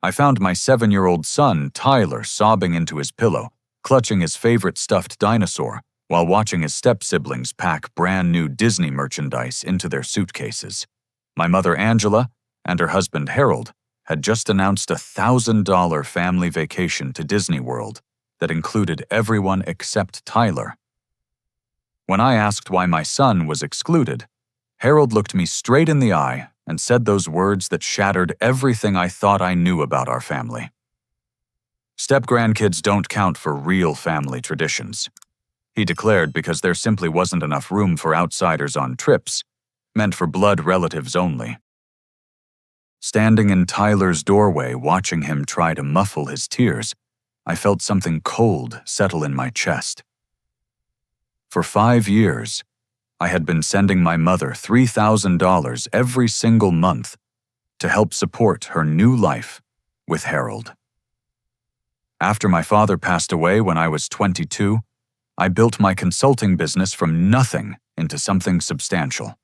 I found my 7-year-old son, Tyler, sobbing into his pillow, clutching his favorite stuffed dinosaur, while watching his step-siblings pack brand-new Disney merchandise into their suitcases. My mother, Angela, and her husband, Harold, had just announced a $1,000 family vacation to Disney World that included everyone except Tyler. When I asked why my son was excluded, Harold looked me straight in the eye and said those words that shattered everything I thought I knew about our family. Step-grandkids don't count for real family traditions, he declared, because there simply wasn't enough room for outsiders on trips, meant for blood relatives only. Standing in Tyler's doorway, watching him try to muffle his tears, I felt something cold settle in my chest. For 5 years, I had been sending my mother $3,000 every single month to help support her new life with Harold. After my father passed away when I was 22, I built my consulting business from nothing into something substantial.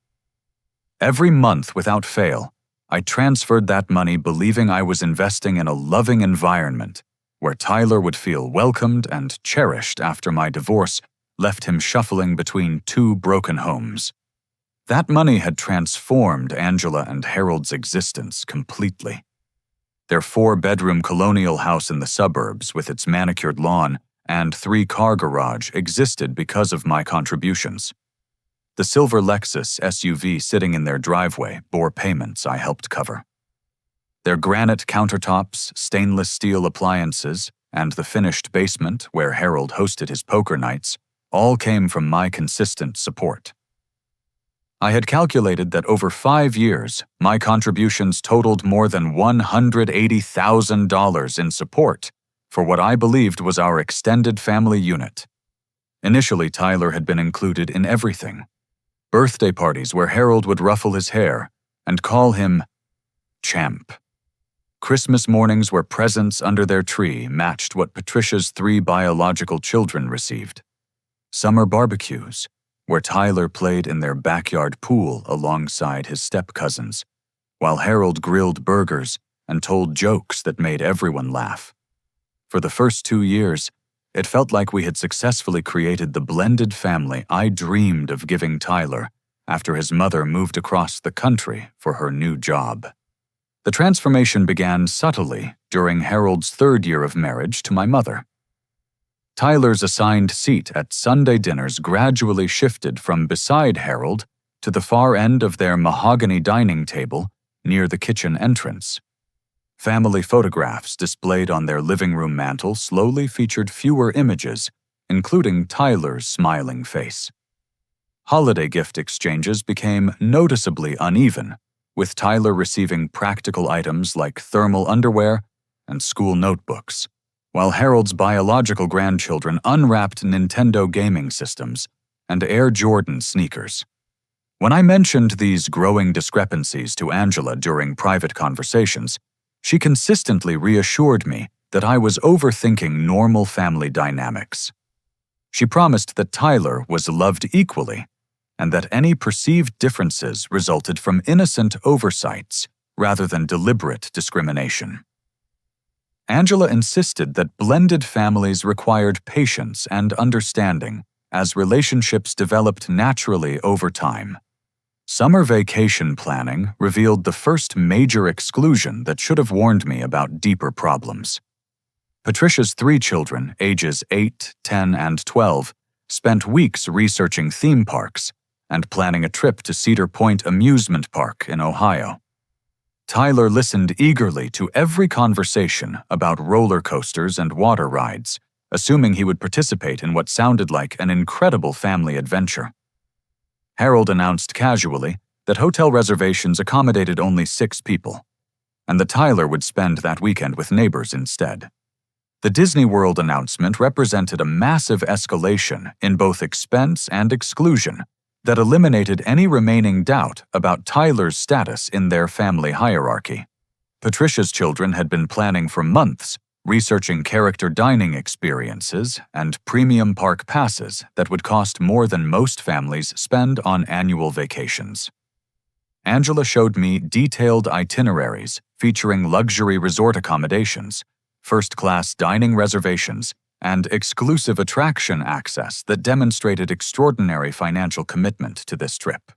Every month, without fail, I transferred that money believing I was investing in a loving environment where Tyler would feel welcomed and cherished after my divorce left him shuffling between 2 broken homes. That money had transformed Angela and Harold's existence completely. Their 4-bedroom colonial house in the suburbs with its manicured lawn and 3-car garage existed because of my contributions. The silver Lexus SUV sitting in their driveway bore payments I helped cover. Their granite countertops, stainless steel appliances, and the finished basement where Harold hosted his poker nights all came from my consistent support. I had calculated that over 5 years, my contributions totaled more than $180,000 in support for what I believed was our extended family unit. Initially, Tyler had been included in everything. Birthday parties where Harold would ruffle his hair and call him Champ. Christmas mornings where presents under their tree matched what Patricia's 3 biological children received. Summer barbecues, where Tyler played in their backyard pool alongside his step-cousins, while Harold grilled burgers and told jokes that made everyone laugh. For the first 2 years, it felt like we had successfully created the blended family I dreamed of giving Tyler after his mother moved across the country for her new job. The transformation began subtly during Harold's 3rd year of marriage to my mother. Tyler's assigned seat at Sunday dinners gradually shifted from beside Harold to the far end of their mahogany dining table near the kitchen entrance. Family photographs displayed on their living room mantel slowly featured fewer images, including Tyler's smiling face. Holiday gift exchanges became noticeably uneven, with Tyler receiving practical items like thermal underwear and school notebooks, while Harold's biological grandchildren unwrapped Nintendo gaming systems and Air Jordan sneakers. When I mentioned these growing discrepancies to Angela during private conversations, she consistently reassured me that I was overthinking normal family dynamics. She promised that Tyler was loved equally, and that any perceived differences resulted from innocent oversights rather than deliberate discrimination. Angela insisted that blended families required patience and understanding as relationships developed naturally over time. Summer vacation planning revealed the first major exclusion that should have warned me about deeper problems. Patricia's 3 children, ages 8, 10, and 12, spent weeks researching theme parks and planning a trip to Cedar Point Amusement Park in Ohio. Tyler listened eagerly to every conversation about roller coasters and water rides, assuming he would participate in what sounded like an incredible family adventure. Harold announced casually that hotel reservations accommodated only 6 people, and that Tyler would spend that weekend with neighbors instead. The Disney World announcement represented a massive escalation in both expense and exclusion that eliminated any remaining doubt about Tyler's status in their family hierarchy. Patricia's children had been planning for months, researching character dining experiences and premium park passes that would cost more than most families spend on annual vacations. Angela showed me detailed itineraries featuring luxury resort accommodations, first-class dining reservations, and exclusive attraction access that demonstrated extraordinary financial commitment to this trip.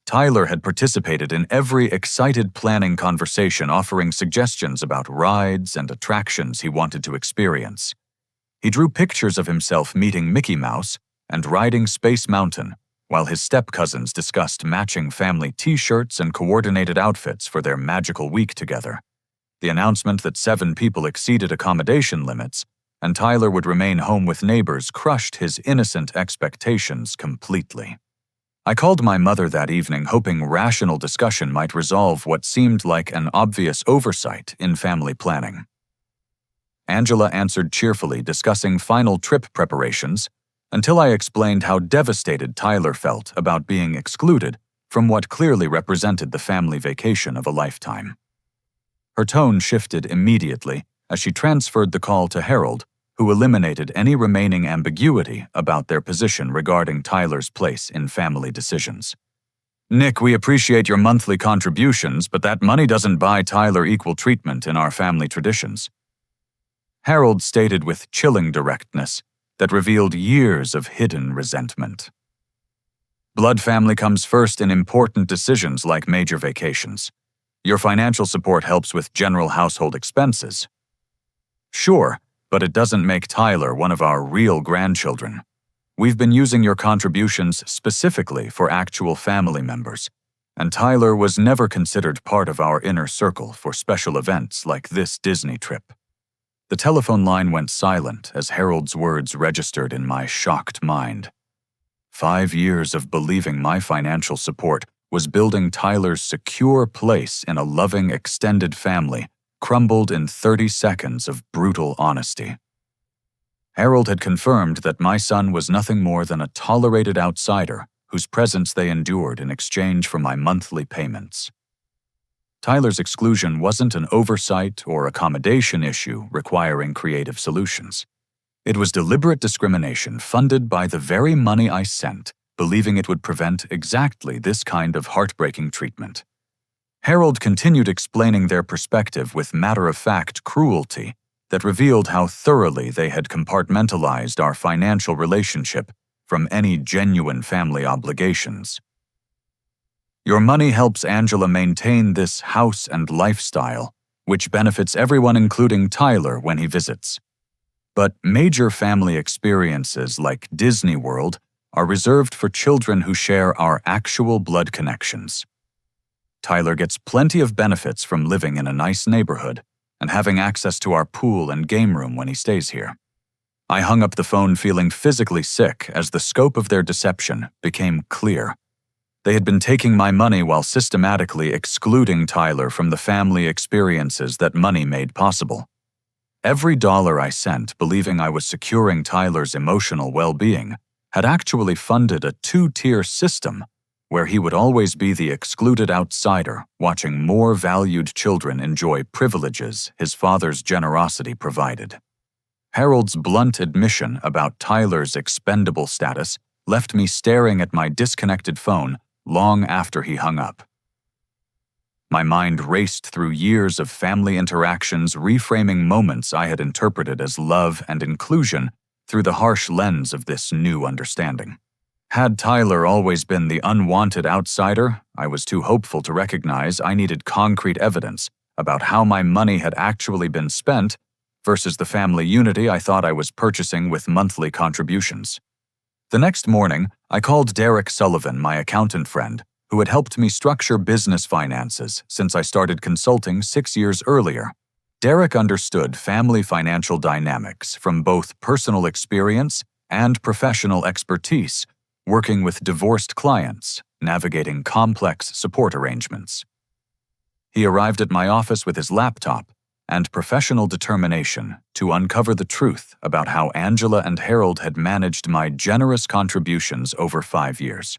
Tyler had participated in every excited planning conversation, offering suggestions about rides and attractions he wanted to experience. He drew pictures of himself meeting Mickey Mouse and riding Space Mountain, while his step-cousins discussed matching family t-shirts and coordinated outfits for their magical week together. The announcement that 7 people exceeded accommodation limits and Tyler would remain home with neighbors crushed his innocent expectations completely. I called my mother that evening, hoping rational discussion might resolve what seemed like an obvious oversight in family planning. Angela answered cheerfully, discussing final trip preparations, until I explained how devastated Tyler felt about being excluded from what clearly represented the family vacation of a lifetime. Her tone shifted immediately as she transferred the call to Harold, who eliminated any remaining ambiguity about their position regarding Tyler's place in family decisions. "Nick, we appreciate your monthly contributions, but that money doesn't buy Tyler equal treatment in our family traditions." Harold stated with chilling directness that revealed years of hidden resentment. "Blood family comes first in important decisions like major vacations. Your financial support helps with general household expenses." "Sure, but it doesn't make Tyler one of our real grandchildren. We've been using your contributions specifically for actual family members, and Tyler was never considered part of our inner circle for special events like this Disney trip." The telephone line went silent as Harold's words registered in my shocked mind. 5 years of believing my financial support was building Tyler's secure place in a loving extended family crumbled in 30 seconds of brutal honesty. Harold had confirmed that my son was nothing more than a tolerated outsider whose presence they endured in exchange for my monthly payments. Tyler's exclusion wasn't an oversight or accommodation issue requiring creative solutions. It was deliberate discrimination funded by the very money I sent, believing it would prevent exactly this kind of heartbreaking treatment. Harold continued explaining their perspective with matter-of-fact cruelty that revealed how thoroughly they had compartmentalized our financial relationship from any genuine family obligations. "Your money helps Angela maintain this house and lifestyle, which benefits everyone including Tyler when he visits. But major family experiences like Disney World are reserved for children who share our actual blood connections. Tyler gets plenty of benefits from living in a nice neighborhood and having access to our pool and game room when he stays here." I hung up the phone feeling physically sick as the scope of their deception became clear. They had been taking my money while systematically excluding Tyler from the family experiences that money made possible. Every dollar I sent, believing I was securing Tyler's emotional well-being, had actually funded a 2-tier system where he would always be the excluded outsider, watching more valued children enjoy privileges his father's generosity provided. Harold's blunt admission about Tyler's expendable status left me staring at my disconnected phone long after he hung up. My mind raced through years of family interactions, reframing moments I had interpreted as love and inclusion through the harsh lens of this new understanding. Had Tyler always been the unwanted outsider, I was too hopeful to recognize I needed concrete evidence about how my money had actually been spent versus the family unity I thought I was purchasing with monthly contributions. The next morning, I called Derek Sullivan, my accountant friend, who had helped me structure business finances since I started consulting 6 years earlier. Derek understood family financial dynamics from both personal experience and professional expertise, working with divorced clients, navigating complex support arrangements. He arrived at my office with his laptop and professional determination to uncover the truth about how Angela and Harold had managed my generous contributions over 5 years.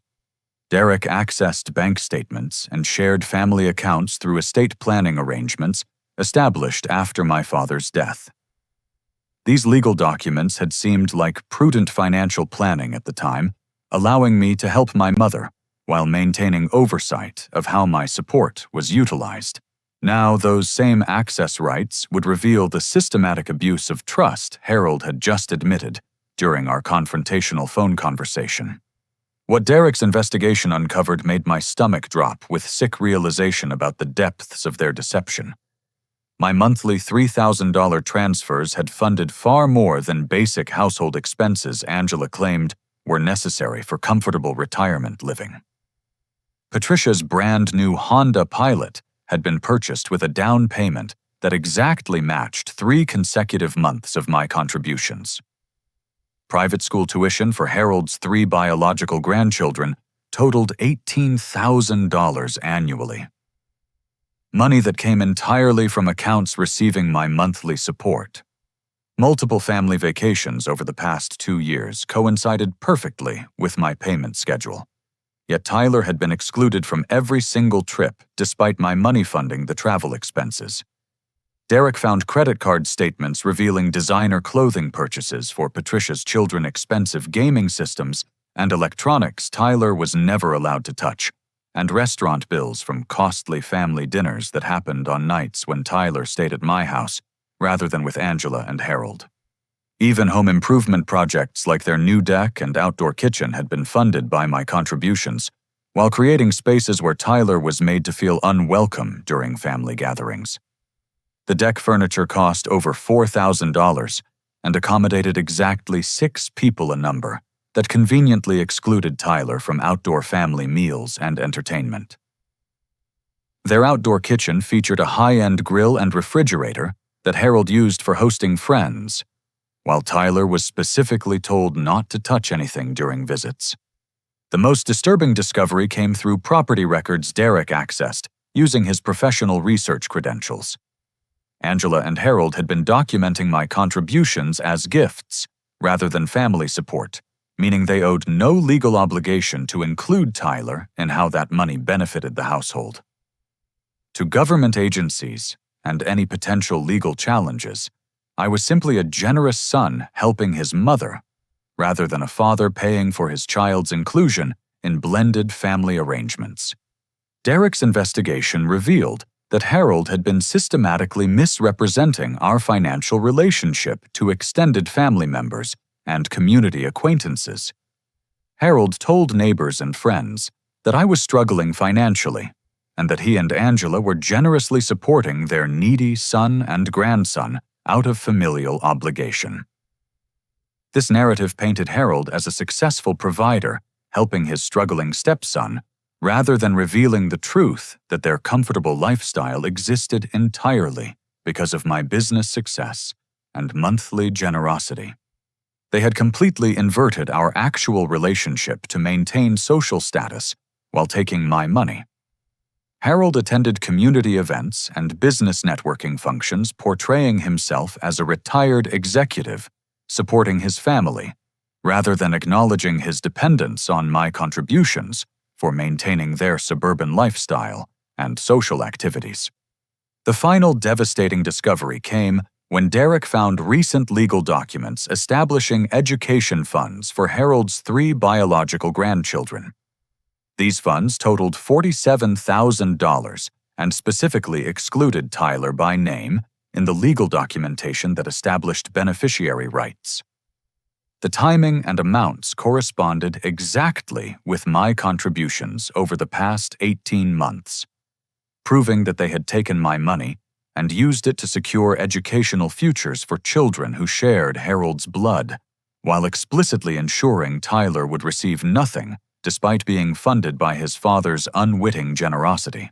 Derek accessed bank statements and shared family accounts through estate planning arrangements established after my father's death. These legal documents had seemed like prudent financial planning at the time, allowing me to help my mother while maintaining oversight of how my support was utilized. Now, those same access rights would reveal the systematic abuse of trust Harold had just admitted during our confrontational phone conversation. What Derek's investigation uncovered made my stomach drop with sick realization about the depths of their deception. My monthly $3,000 transfers had funded far more than basic household expenses Angela claimed were necessary for comfortable retirement living. Patricia's brand new Honda Pilot had been purchased with a down payment that exactly matched 3 consecutive months of my contributions. Private school tuition for Harold's 3 biological grandchildren totaled $18,000 annually. Money that came entirely from accounts receiving my monthly support. Multiple family vacations over the past 2 years coincided perfectly with my payment schedule. Yet Tyler had been excluded from every single trip despite my money funding the travel expenses. Derek found credit card statements revealing designer clothing purchases for Patricia's children, expensive gaming systems, and electronics Tyler was never allowed to touch, and restaurant bills from costly family dinners that happened on nights when Tyler stayed at my house rather than with Angela and Harold. Even home improvement projects like their new deck and outdoor kitchen had been funded by my contributions, while creating spaces where Tyler was made to feel unwelcome during family gatherings. The deck furniture cost over $4,000 and accommodated exactly 6 people a number that conveniently excluded Tyler from outdoor family meals and entertainment. Their outdoor kitchen featured a high-end grill and refrigerator that Harold used for hosting friends, while Tyler was specifically told not to touch anything during visits. The most disturbing discovery came through property records Derek accessed using his professional research credentials. Angela and Harold had been documenting my contributions as gifts rather than family support, meaning they owed no legal obligation to include Tyler in how that money benefited the household. To government agencies and any potential legal challenges, I was simply a generous son helping his mother, rather than a father paying for his child's inclusion in blended family arrangements. Derek's investigation revealed that Harold had been systematically misrepresenting our financial relationship to extended family members and community acquaintances. Harold told neighbors and friends that I was struggling financially and that he and Angela were generously supporting their needy son and grandson out of familial obligation. This narrative painted Harold as a successful provider, helping his struggling stepson, rather than revealing the truth that their comfortable lifestyle existed entirely because of my business success and monthly generosity. They had completely inverted our actual relationship to maintain social status while taking my money. Harold attended community events and business networking functions portraying himself as a retired executive supporting his family, rather than acknowledging his dependence on my contributions for maintaining their suburban lifestyle and social activities. The final devastating discovery came when Derek found recent legal documents establishing education funds for Harold's 3 biological grandchildren. These funds totaled $47,000 and specifically excluded Tyler by name in the legal documentation that established beneficiary rights. The timing and amounts corresponded exactly with my contributions over the past 18 months, proving that they had taken my money and used it to secure educational futures for children who shared Harold's blood, while explicitly ensuring Tyler would receive nothing despite being funded by his father's unwitting generosity.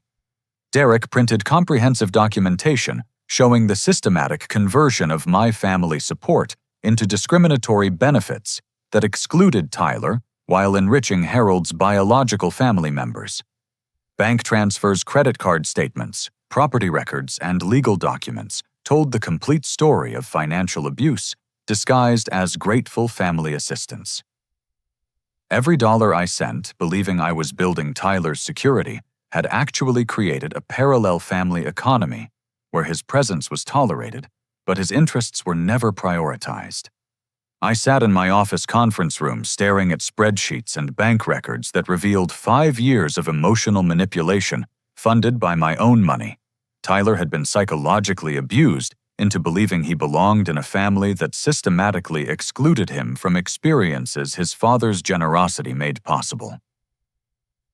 Derek printed comprehensive documentation showing the systematic conversion of my family support into discriminatory benefits that excluded Tyler while enriching Harold's biological family members. Bank transfers, credit card statements, property records, and legal documents told the complete story of financial abuse disguised as grateful family assistance. Every dollar I sent, believing I was building Tyler's security, had actually created a parallel family economy where his presence was tolerated, but his interests were never prioritized. I sat in my office conference room staring at spreadsheets and bank records that revealed 5 years of emotional manipulation funded by my own money. Tyler had been psychologically abused into believing he belonged in a family that systematically excluded him from experiences his father's generosity made possible.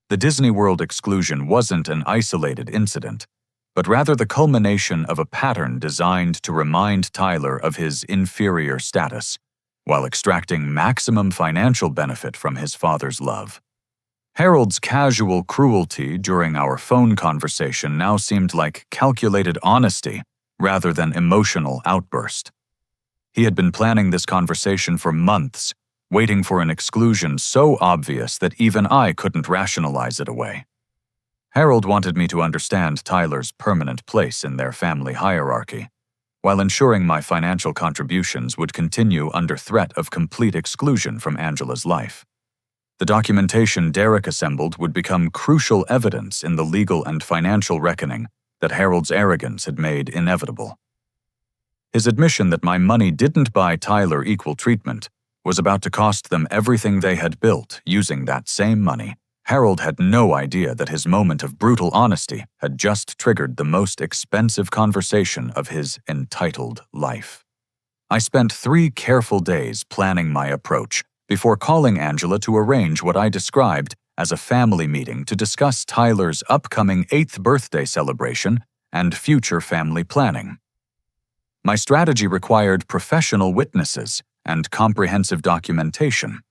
The Disney World exclusion wasn't an isolated incident, but rather the culmination of a pattern designed to remind Tyler of his inferior status, while extracting maximum financial benefit from his father's love. Harold's casual cruelty during our phone conversation now seemed like calculated honesty rather than emotional outburst. He had been planning this conversation for months, waiting for an exclusion so obvious that even I couldn't rationalize it away. Harold wanted me to understand Tyler's permanent place in their family hierarchy, while ensuring my financial contributions would continue under threat of complete exclusion from Angela's life. The documentation Derek assembled would become crucial evidence in the legal and financial reckoning that Harold's arrogance had made inevitable. His admission that my money didn't buy Tyler equal treatment was about to cost them everything they had built using that same money. Harold had no idea that his moment of brutal honesty had just triggered the most expensive conversation of his entitled life. I spent 3 careful days planning my approach before calling Angela to arrange what I described as a family meeting to discuss Tyler's upcoming 8th birthday celebration and future family planning. My strategy required professional witnesses and comprehensive documentation.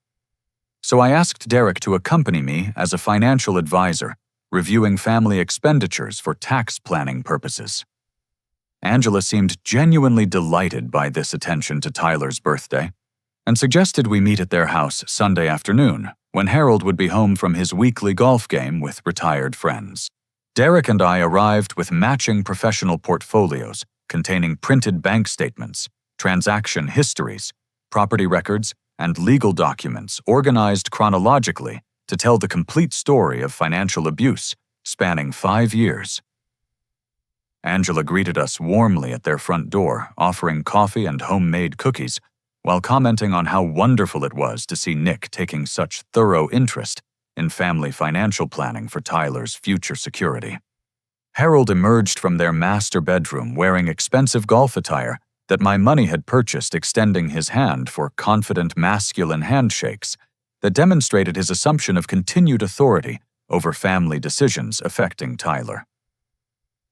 So I asked Derek to accompany me as a financial advisor, reviewing family expenditures for tax planning purposes. Angela seemed genuinely delighted by this attention to Tyler's birthday and suggested we meet at their house Sunday afternoon, when Harold would be home from his weekly golf game with retired friends. Derek and I arrived with matching professional portfolios containing printed bank statements, transaction histories, property records, and legal documents organized chronologically to tell the complete story of financial abuse spanning 5 years. Angela greeted us warmly at their front door, offering coffee and homemade cookies, while commenting on how wonderful it was to see Nick taking such thorough interest in family financial planning for Tyler's future security. Harold emerged from their master bedroom wearing expensive golf attire that my money had purchased, extending his hand for confident masculine handshakes that demonstrated his assumption of continued authority over family decisions affecting Tyler.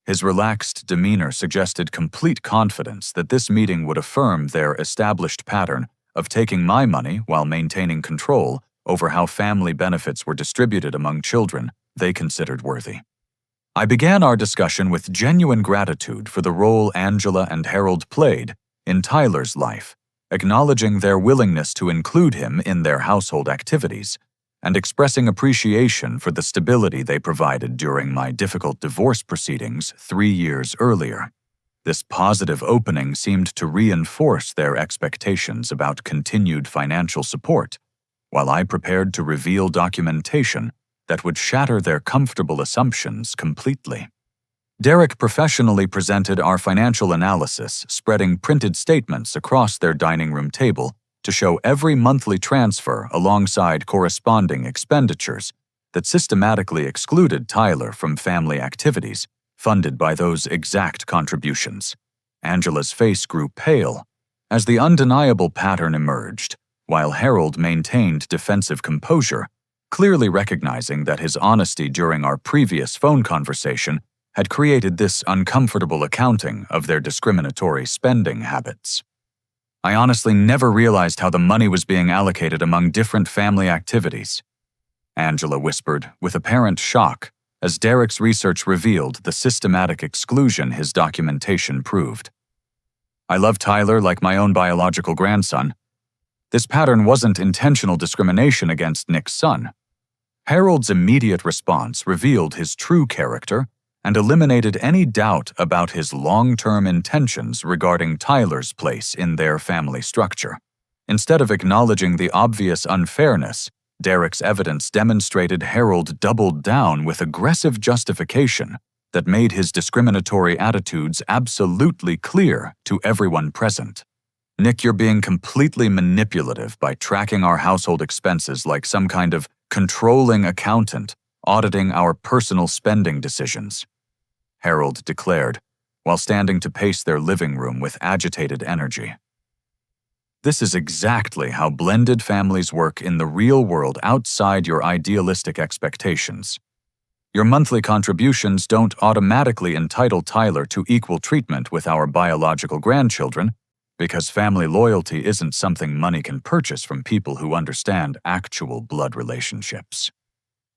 His relaxed demeanor suggested complete confidence that this meeting would affirm their established pattern of taking my money while maintaining control over how family benefits were distributed among children they considered worthy. I began our discussion with genuine gratitude for the role Angela and Harold played in Tyler's life, acknowledging their willingness to include him in their household activities, and expressing appreciation for the stability they provided during my difficult divorce proceedings 3 years earlier. This positive opening seemed to reinforce their expectations about continued financial support, while I prepared to reveal documentation that would shatter their comfortable assumptions completely. Derek professionally presented our financial analysis, spreading printed statements across their dining room table to show every monthly transfer alongside corresponding expenditures that systematically excluded Tyler from family activities funded by those exact contributions. Angela's face grew pale as the undeniable pattern emerged, while Harold maintained defensive composure, clearly recognizing that his honesty during our previous phone conversation had created this uncomfortable accounting of their discriminatory spending habits. I honestly never realized how the money was being allocated among different family activities, Angela whispered with apparent shock as Derek's research revealed the systematic exclusion his documentation proved. I love Tyler like my own biological grandson. This pattern wasn't intentional discrimination against Nick's son. Harold's immediate response revealed his true character and eliminated any doubt about his long-term intentions regarding Tyler's place in their family structure. Instead of acknowledging the obvious unfairness, Derek's evidence demonstrated Harold doubled down with aggressive justification that made his discriminatory attitudes absolutely clear to everyone present. Nick, you're being completely manipulative by tracking our household expenses like some kind of controlling accountant, auditing our personal spending decisions," Harold declared, while standing to pace their living room with agitated energy. "This is exactly how blended families work in the real world outside your idealistic expectations. Your monthly contributions don't automatically entitle Tyler to equal treatment with our biological grandchildren, because family loyalty isn't something money can purchase from people who understand actual blood relationships."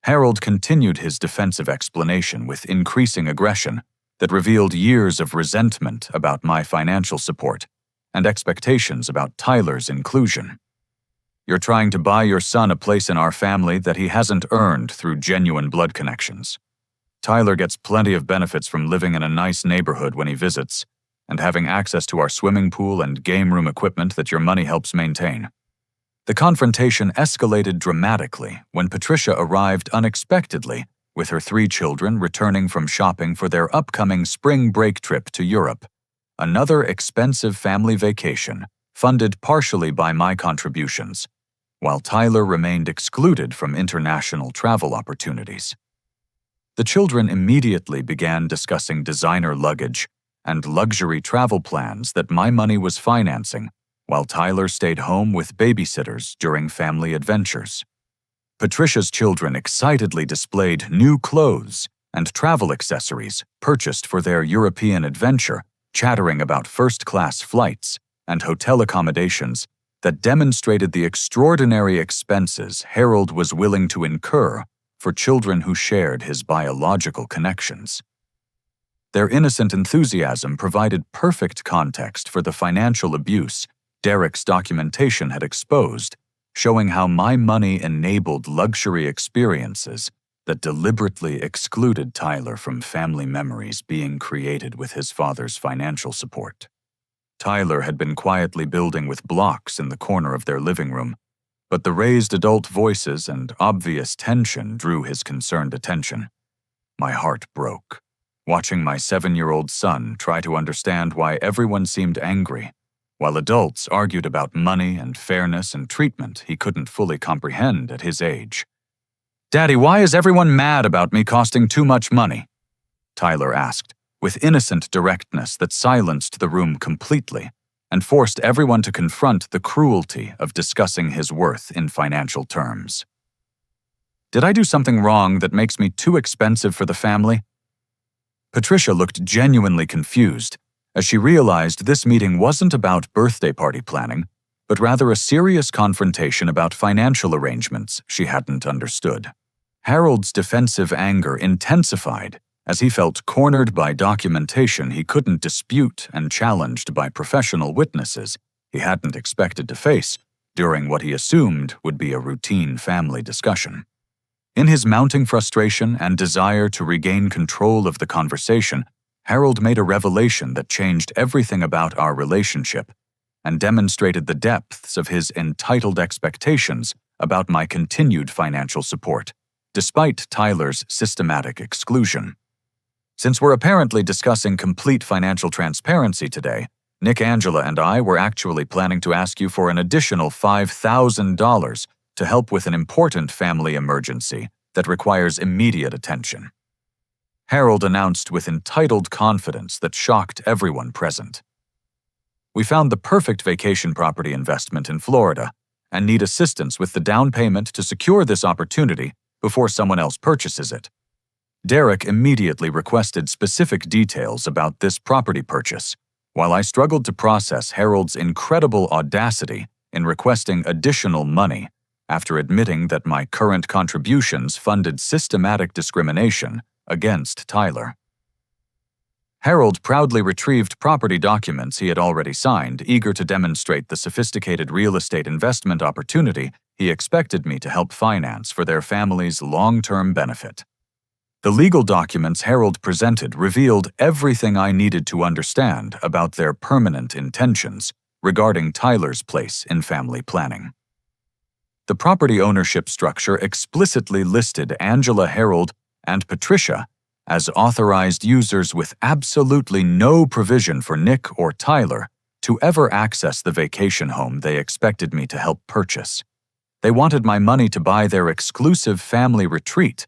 Harold continued his defensive explanation with increasing aggression that revealed years of resentment about my financial support and expectations about Tyler's inclusion. "You're trying to buy your son a place in our family that he hasn't earned through genuine blood connections. Tyler gets plenty of benefits from living in a nice neighborhood when he visits, and having access to our swimming pool and game room equipment that your money helps maintain." The confrontation escalated dramatically when Patricia arrived unexpectedly with her 3 children returning from shopping for their upcoming spring break trip to Europe, another expensive family vacation funded partially by my contributions, while Tyler remained excluded from international travel opportunities. The children immediately began discussing designer luggage and luxury travel plans that my money was financing, while Tyler stayed home with babysitters during family adventures. Patricia's children excitedly displayed new clothes and travel accessories purchased for their European adventure, chattering about first-class flights and hotel accommodations that demonstrated the extraordinary expenses Harold was willing to incur for children who shared his biological connections. Their innocent enthusiasm provided perfect context for the financial abuse Derek's documentation had exposed, showing how my money enabled luxury experiences that deliberately excluded Tyler from family memories being created with his father's financial support. Tyler had been quietly building with blocks in the corner of their living room, but the raised adult voices and obvious tension drew his concerned attention. My heart broke, watching my 7-year-old son try to understand why everyone seemed angry, while adults argued about money and fairness and treatment he couldn't fully comprehend at his age. "Daddy, why is everyone mad about me costing too much money?" Tyler asked, with innocent directness that silenced the room completely and forced everyone to confront the cruelty of discussing his worth in financial terms. "Did I do something wrong that makes me too expensive for the family?" Patricia looked genuinely confused as she realized this meeting wasn't about birthday party planning, but rather a serious confrontation about financial arrangements she hadn't understood. Harold's defensive anger intensified as he felt cornered by documentation he couldn't dispute and challenged by professional witnesses he hadn't expected to face during what he assumed would be a routine family discussion. In his mounting frustration and desire to regain control of the conversation, Harold made a revelation that changed everything about our relationship and demonstrated the depths of his entitled expectations about my continued financial support, despite Tyler's systematic exclusion. "Since we're apparently discussing complete financial transparency today, Nick, Angela, and I were actually planning to ask you for an additional $5,000 to help with an important family emergency that requires immediate attention," Harold announced with entitled confidence that shocked everyone present. "We found the perfect vacation property investment in Florida and need assistance with the down payment to secure this opportunity before someone else purchases it." Derek immediately requested specific details about this property purchase, while I struggled to process Harold's incredible audacity in requesting additional money after admitting that my current contributions funded systematic discrimination against Tyler. Harold proudly retrieved property documents he had already signed, eager to demonstrate the sophisticated real estate investment opportunity he expected me to help finance for their family's long-term benefit. The legal documents Harold presented revealed everything I needed to understand about their permanent intentions regarding Tyler's place in family planning. The property ownership structure explicitly listed Angela, Harold, and Patricia as authorized users with absolutely no provision for Nick or Tyler to ever access the vacation home they expected me to help purchase. They wanted my money to buy their exclusive family retreat,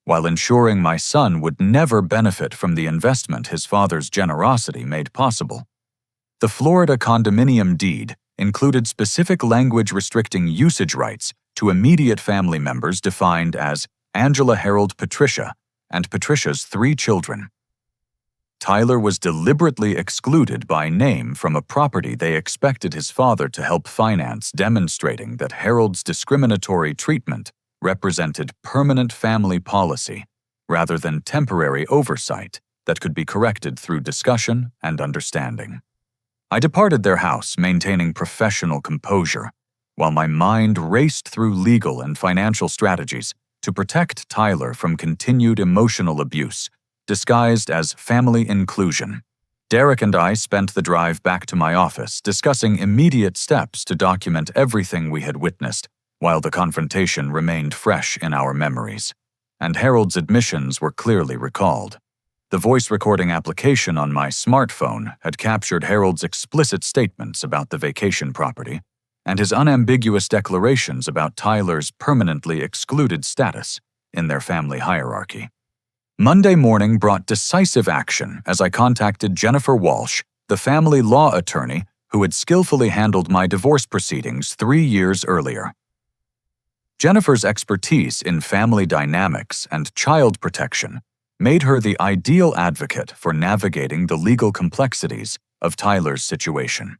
while ensuring my son would never benefit from the investment his father's generosity made possible. The Florida condominium deed included specific language restricting usage rights to immediate family members defined as Angela Harold Patricia and Patricia's 3 children. Tyler was deliberately excluded by name from a property they expected his father to help finance, demonstrating that Harold's discriminatory treatment represented permanent family policy rather than temporary oversight that could be corrected through discussion and understanding. I departed their house maintaining professional composure, while my mind raced through legal and financial strategies to protect Tyler from continued emotional abuse, disguised as family inclusion. Derek and I spent the drive back to my office discussing immediate steps to document everything we had witnessed, while the confrontation remained fresh in our memories, and Harold's admissions were clearly recalled. The voice recording application on my smartphone had captured Harold's explicit statements about the vacation property and his unambiguous declarations about Tyler's permanently excluded status in their family hierarchy. Monday morning brought decisive action as I contacted Jennifer Walsh, the family law attorney who had skillfully handled my divorce proceedings 3 years earlier. Jennifer's expertise in family dynamics and child protection made her the ideal advocate for navigating the legal complexities of Tyler's situation.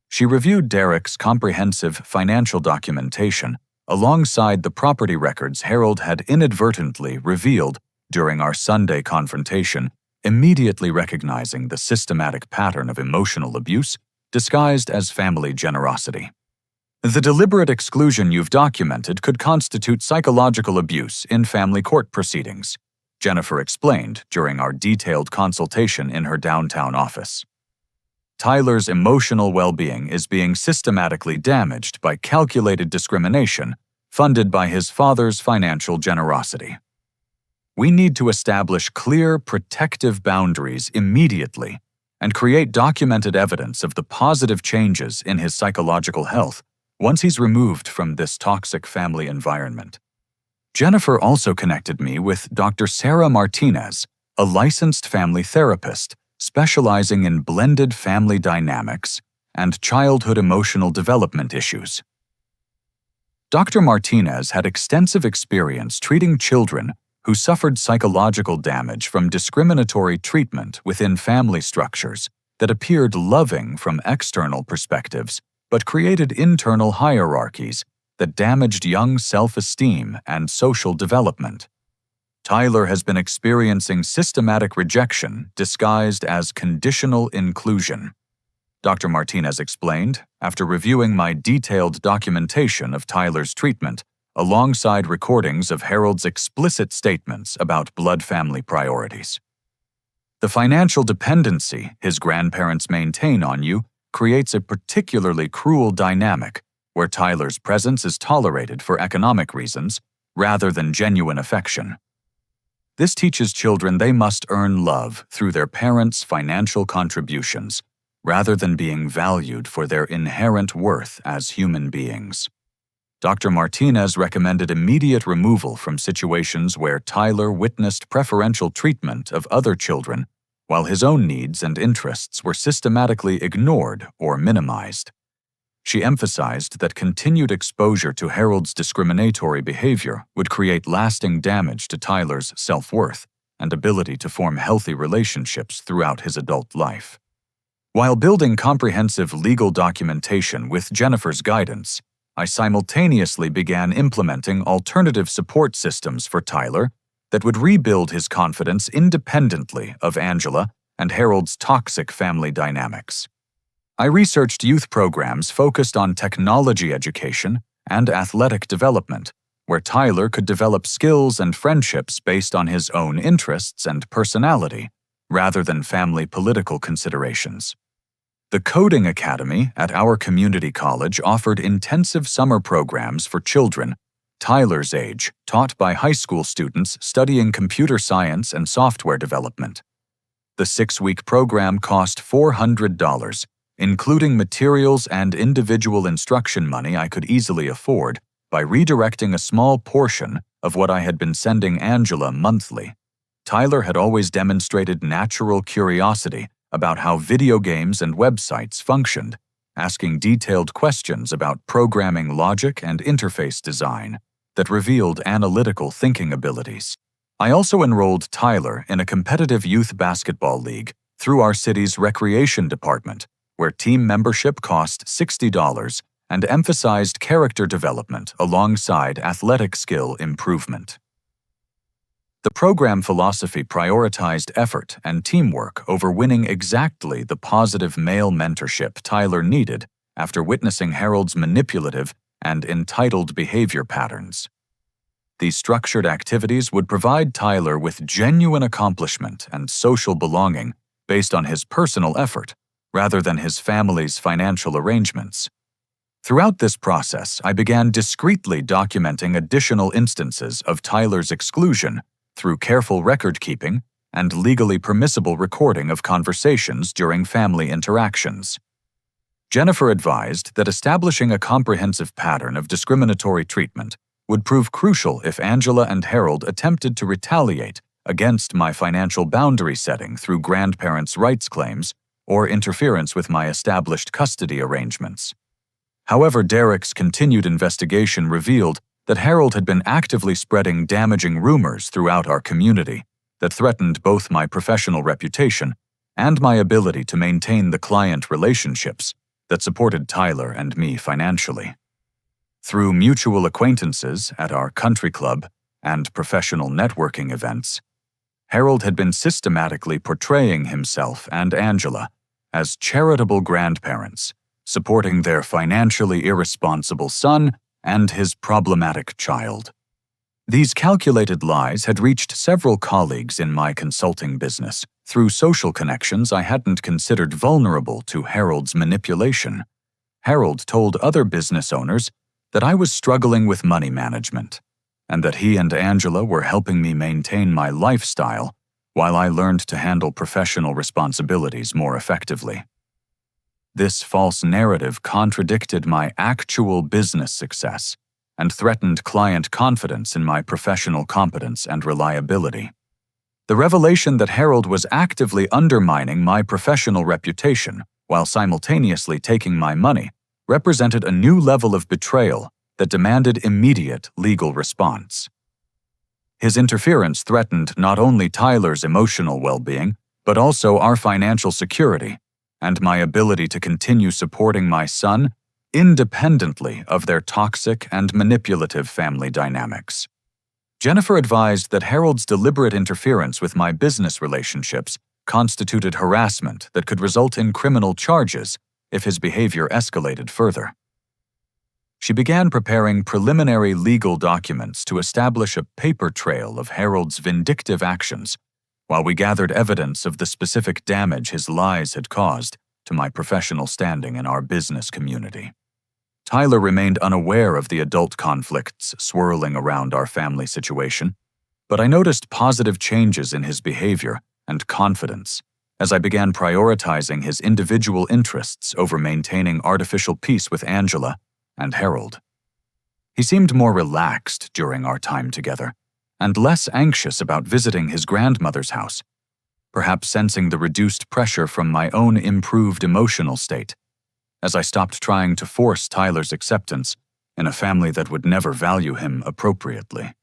She reviewed Derek's comprehensive financial documentation alongside the property records Harold had inadvertently revealed during our Sunday confrontation, immediately recognizing the systematic pattern of emotional abuse disguised as family generosity. The deliberate exclusion you've documented could constitute psychological abuse in family court proceedings, Jennifer explained during our detailed consultation in her downtown office. Tyler's emotional well-being is being systematically damaged by calculated discrimination funded by his father's financial generosity. We need to establish clear, protective boundaries immediately and create documented evidence of the positive changes in his psychological health once he's removed from this toxic family environment. Jennifer also connected me with Dr. Sarah Martinez, a licensed family therapist specializing in blended family dynamics and childhood emotional development issues. Dr. Martinez had extensive experience treating children who suffered psychological damage from discriminatory treatment within family structures that appeared loving from external perspectives but created internal hierarchies that damaged young self-esteem and social development. Tyler has been experiencing systematic rejection disguised as conditional inclusion, Dr. Martinez explained after reviewing my detailed documentation of Tyler's treatment alongside recordings of Harold's explicit statements about blood family priorities. The financial dependency his grandparents maintain on you creates a particularly cruel dynamic where Tyler's presence is tolerated for economic reasons rather than genuine affection. This teaches children they must earn love through their parents' financial contributions rather than being valued for their inherent worth as human beings. Dr. Martinez recommended immediate removal from situations where Tyler witnessed preferential treatment of other children while his own needs and interests were systematically ignored or minimized. She emphasized that continued exposure to Harold's discriminatory behavior would create lasting damage to Tyler's self-worth and ability to form healthy relationships throughout his adult life. While building comprehensive legal documentation with Jennifer's guidance, I simultaneously began implementing alternative support systems for Tyler that would rebuild his confidence independently of Angela and Harold's toxic family dynamics. I researched youth programs focused on technology education and athletic development, where Tyler could develop skills and friendships based on his own interests and personality, rather than family political considerations. The Coding Academy at our community college offered intensive summer programs for children Tyler's age, taught by high school students studying computer science and software development. The 6-week program cost $400, including materials and individual instruction money I could easily afford by redirecting a small portion of what I had been sending Angela monthly. Tyler had always demonstrated natural curiosity about how video games and websites functioned, asking detailed questions about programming logic and interface design that revealed analytical thinking abilities. I also enrolled Tyler in a competitive youth basketball league through our city's recreation department, where team membership cost $60 and emphasized character development alongside athletic skill improvement. The program philosophy prioritized effort and teamwork over winning exactly the positive male mentorship Tyler needed after witnessing Harold's manipulative and entitled behavior patterns. These structured activities would provide Tyler with genuine accomplishment and social belonging based on his personal effort, rather than his family's financial arrangements. Throughout this process, I began discreetly documenting additional instances of Tyler's exclusion through careful record-keeping and legally permissible recording of conversations during family interactions. Jennifer advised that establishing a comprehensive pattern of discriminatory treatment would prove crucial if Angela and Harold attempted to retaliate against my financial boundary setting through grandparents' rights claims or interference with my established custody arrangements. However, Derek's continued investigation revealed that Harold had been actively spreading damaging rumors throughout our community that threatened both my professional reputation and my ability to maintain the client relationships that supported Tyler and me financially. Through mutual acquaintances at our country club and professional networking events, Harold had been systematically portraying himself and Angela as charitable grandparents, supporting their financially irresponsible son and his problematic child. These calculated lies had reached several colleagues in my consulting business through social connections I hadn't considered vulnerable to Harold's manipulation. Harold told other business owners that I was struggling with money management, and that he and Angela were helping me maintain my lifestyle while I learned to handle professional responsibilities more effectively. This false narrative contradicted my actual business success and threatened client confidence in my professional competence and reliability. The revelation that Harold was actively undermining my professional reputation while simultaneously taking my money represented a new level of betrayal that demanded immediate legal response. His interference threatened not only Tyler's emotional well-being, but also our financial security and my ability to continue supporting my son independently of their toxic and manipulative family dynamics. Jennifer advised that Harold's deliberate interference with my business relationships constituted harassment that could result in criminal charges if his behavior escalated further. She began preparing preliminary legal documents to establish a paper trail of Harold's vindictive actions, while we gathered evidence of the specific damage his lies had caused to my professional standing in our business community. Tyler remained unaware of the adult conflicts swirling around our family situation, but I noticed positive changes in his behavior and confidence as I began prioritizing his individual interests over maintaining artificial peace with Angela and Harold. He seemed more relaxed during our time together and less anxious about visiting his grandmother's house, perhaps sensing the reduced pressure from my own improved emotional state, as I stopped trying to force Tyler's acceptance in a family that would never value him appropriately.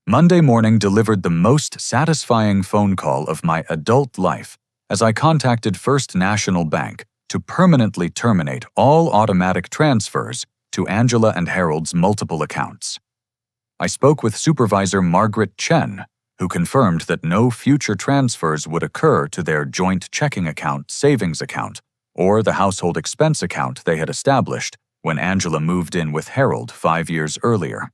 Monday morning delivered the most satisfying phone call of my adult life as I contacted First National Bank to permanently terminate all automatic transfers to Angela and Harold's multiple accounts. I spoke with Supervisor Margaret Chen, who confirmed that no future transfers would occur to their joint checking account, savings account, or the household expense account they had established when Angela moved in with Harold 5 years earlier.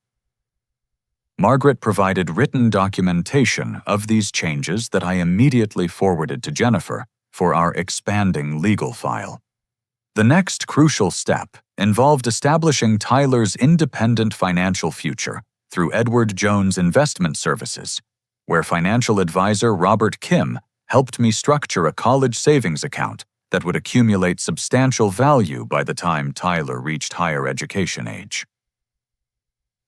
Margaret provided written documentation of these changes that I immediately forwarded to Jennifer for our expanding legal file. The next crucial step involved establishing Tyler's independent financial future through Edward Jones Investment Services, where financial advisor Robert Kim helped me structure a college savings account that would accumulate substantial value by the time Tyler reached higher education age.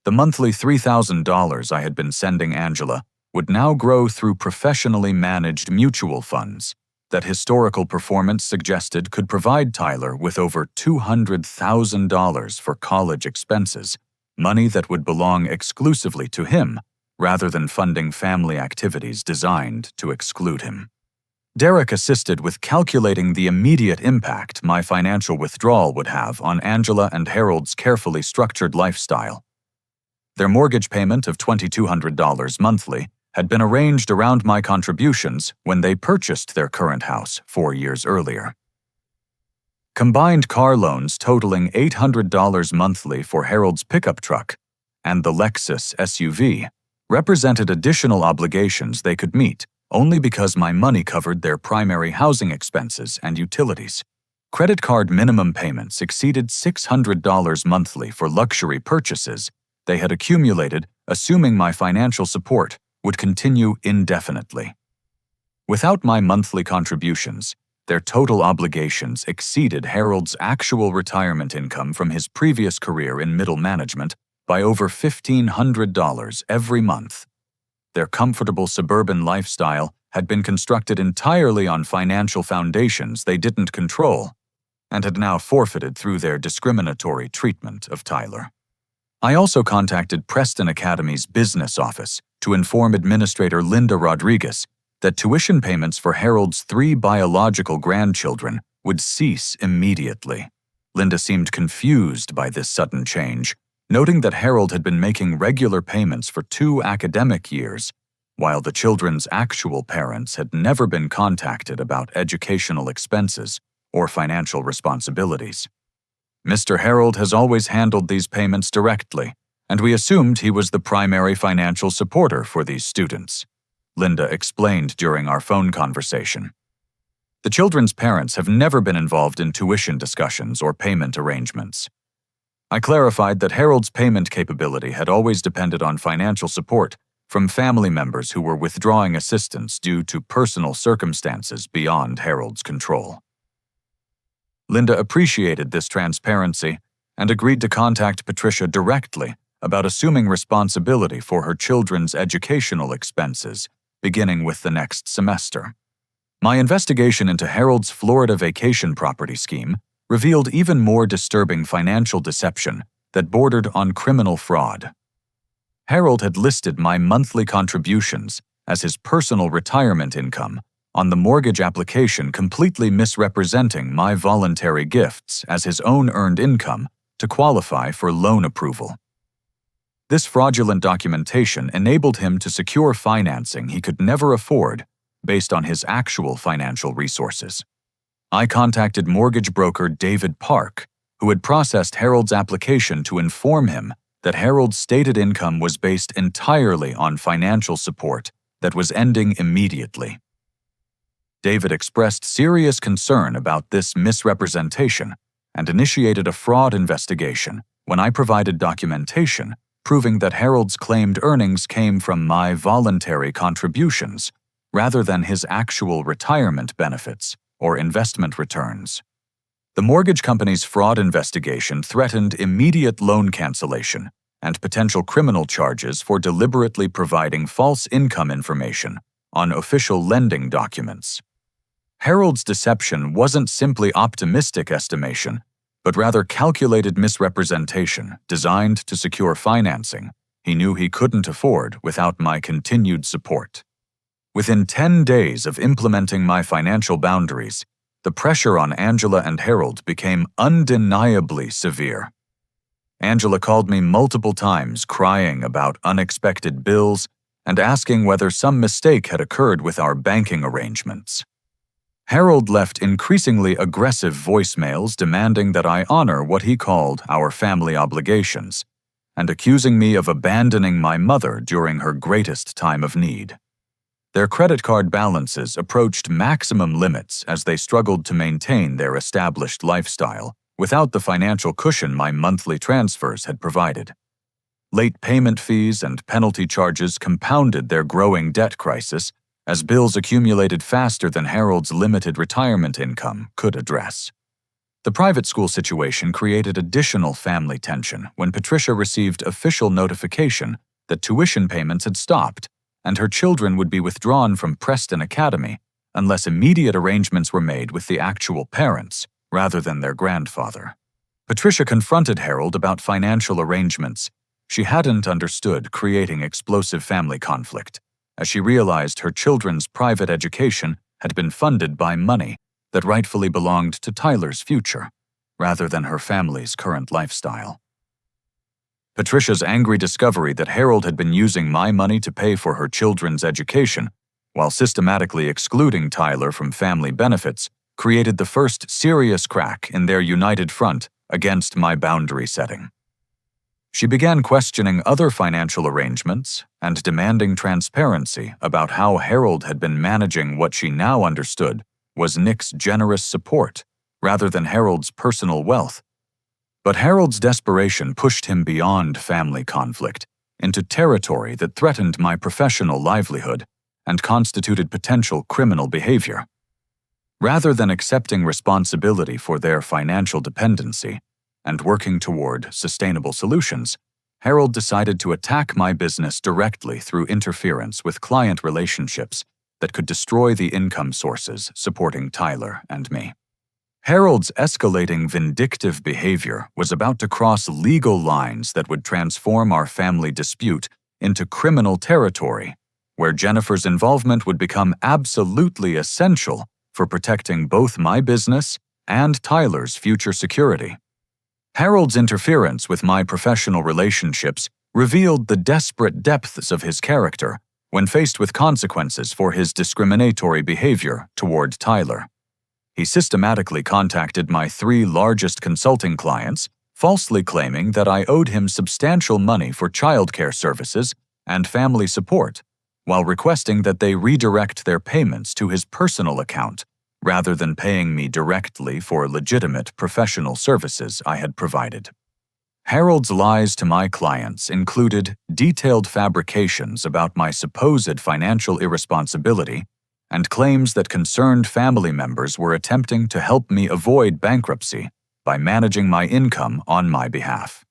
The monthly $3,000 I had been sending Angela would now grow through professionally managed mutual funds that historical performance suggested could provide Tyler with over $200,000 for college expenses, money that would belong exclusively to him rather than funding family activities designed to exclude him. Derek assisted with calculating the immediate impact my financial withdrawal would have on Angela and Harold's carefully structured lifestyle. Their mortgage payment of $2,200 monthly had been arranged around my contributions when they purchased their current house 4 years earlier. Combined car loans totaling $800 monthly for Harold's pickup truck and the Lexus SUV represented additional obligations they could meet only because my money covered their primary housing expenses and utilities. Credit card minimum payments exceeded $600 monthly for luxury purchases they had accumulated, assuming my financial support would continue indefinitely. Without my monthly contributions, their total obligations exceeded Harold's actual retirement income from his previous career in middle management by over $1,500 every month. Their comfortable suburban lifestyle had been constructed entirely on financial foundations they didn't control and had now forfeited through their discriminatory treatment of Tyler. I also contacted Preston Academy's business office to inform Administrator Linda Rodriguez that tuition payments for Harold's 3 biological grandchildren would cease immediately. Linda seemed confused by this sudden change, noting that Harold had been making regular payments for 2 academic years, while the children's actual parents had never been contacted about educational expenses or financial responsibilities. Mr. Harold has always handled these payments directly, and we assumed he was the primary financial supporter for these students, Linda explained during our phone conversation. The children's parents have never been involved in tuition discussions or payment arrangements. I clarified that Harold's payment capability had always depended on financial support from family members who were withdrawing assistance due to personal circumstances beyond Harold's control. Linda appreciated this transparency and agreed to contact Patricia directly about assuming responsibility for her children's educational expenses, beginning with the next semester. My investigation into Harold's Florida vacation property scheme revealed even more disturbing financial deception that bordered on criminal fraud. Harold had listed my monthly contributions as his personal retirement income on the mortgage application, completely misrepresenting my voluntary gifts as his own earned income to qualify for loan approval. This fraudulent documentation enabled him to secure financing he could never afford based on his actual financial resources. I contacted mortgage broker David Park, who had processed Harold's application, to inform him that Harold's stated income was based entirely on financial support that was ending immediately. David expressed serious concern about this misrepresentation and initiated a fraud investigation when I provided documentation proving that Harold's claimed earnings came from my voluntary contributions rather than his actual retirement benefits or investment returns. The mortgage company's fraud investigation threatened immediate loan cancellation and potential criminal charges for deliberately providing false income information on official lending documents. Harold's deception wasn't simply optimistic estimation, but rather calculated misrepresentation designed to secure financing he knew he couldn't afford without my continued support. Within 10 days of implementing my financial boundaries, the pressure on Angela and Harold became undeniably severe. Angela called me multiple times crying about unexpected bills and asking whether some mistake had occurred with our banking arrangements. Harold left increasingly aggressive voicemails demanding that I honor what he called our family obligations, and accusing me of abandoning my mother during her greatest time of need. Their credit card balances approached maximum limits as they struggled to maintain their established lifestyle without the financial cushion my monthly transfers had provided. Late payment fees and penalty charges compounded their growing debt crisis as bills accumulated faster than Harold's limited retirement income could address. The private school situation created additional family tension when Patricia received official notification that tuition payments had stopped and her children would be withdrawn from Preston Academy unless immediate arrangements were made with the actual parents rather than their grandfather. Patricia confronted Harold about financial arrangements. She hadn't understood creating explosive family conflict, as she realized her children's private education had been funded by money that rightfully belonged to Tyler's future, rather than her family's current lifestyle. Patricia's angry discovery that Harold had been using my money to pay for her children's education, while systematically excluding Tyler from family benefits, created the first serious crack in their united front against my boundary setting. She began questioning other financial arrangements and demanding transparency about how Harold had been managing what she now understood was Nick's generous support rather than Harold's personal wealth. But Harold's desperation pushed him beyond family conflict into territory that threatened my professional livelihood and constituted potential criminal behavior. Rather than accepting responsibility for their financial dependency and working toward sustainable solutions, Harold decided to attack my business directly through interference with client relationships that could destroy the income sources supporting Tyler and me. Harold's escalating vindictive behavior was about to cross legal lines that would transform our family dispute into criminal territory, where Jennifer's involvement would become absolutely essential for protecting both my business and Tyler's future security. Harold's interference with my professional relationships revealed the desperate depths of his character when faced with consequences for his discriminatory behavior toward Tyler. He systematically contacted my 3 largest consulting clients, falsely claiming that I owed him substantial money for childcare services and family support, while requesting that they redirect their payments to his personal account rather than paying me directly for legitimate professional services I had provided. Harold's lies to my clients included detailed fabrications about my supposed financial irresponsibility and claims that concerned family members were attempting to help me avoid bankruptcy by managing my income on my behalf.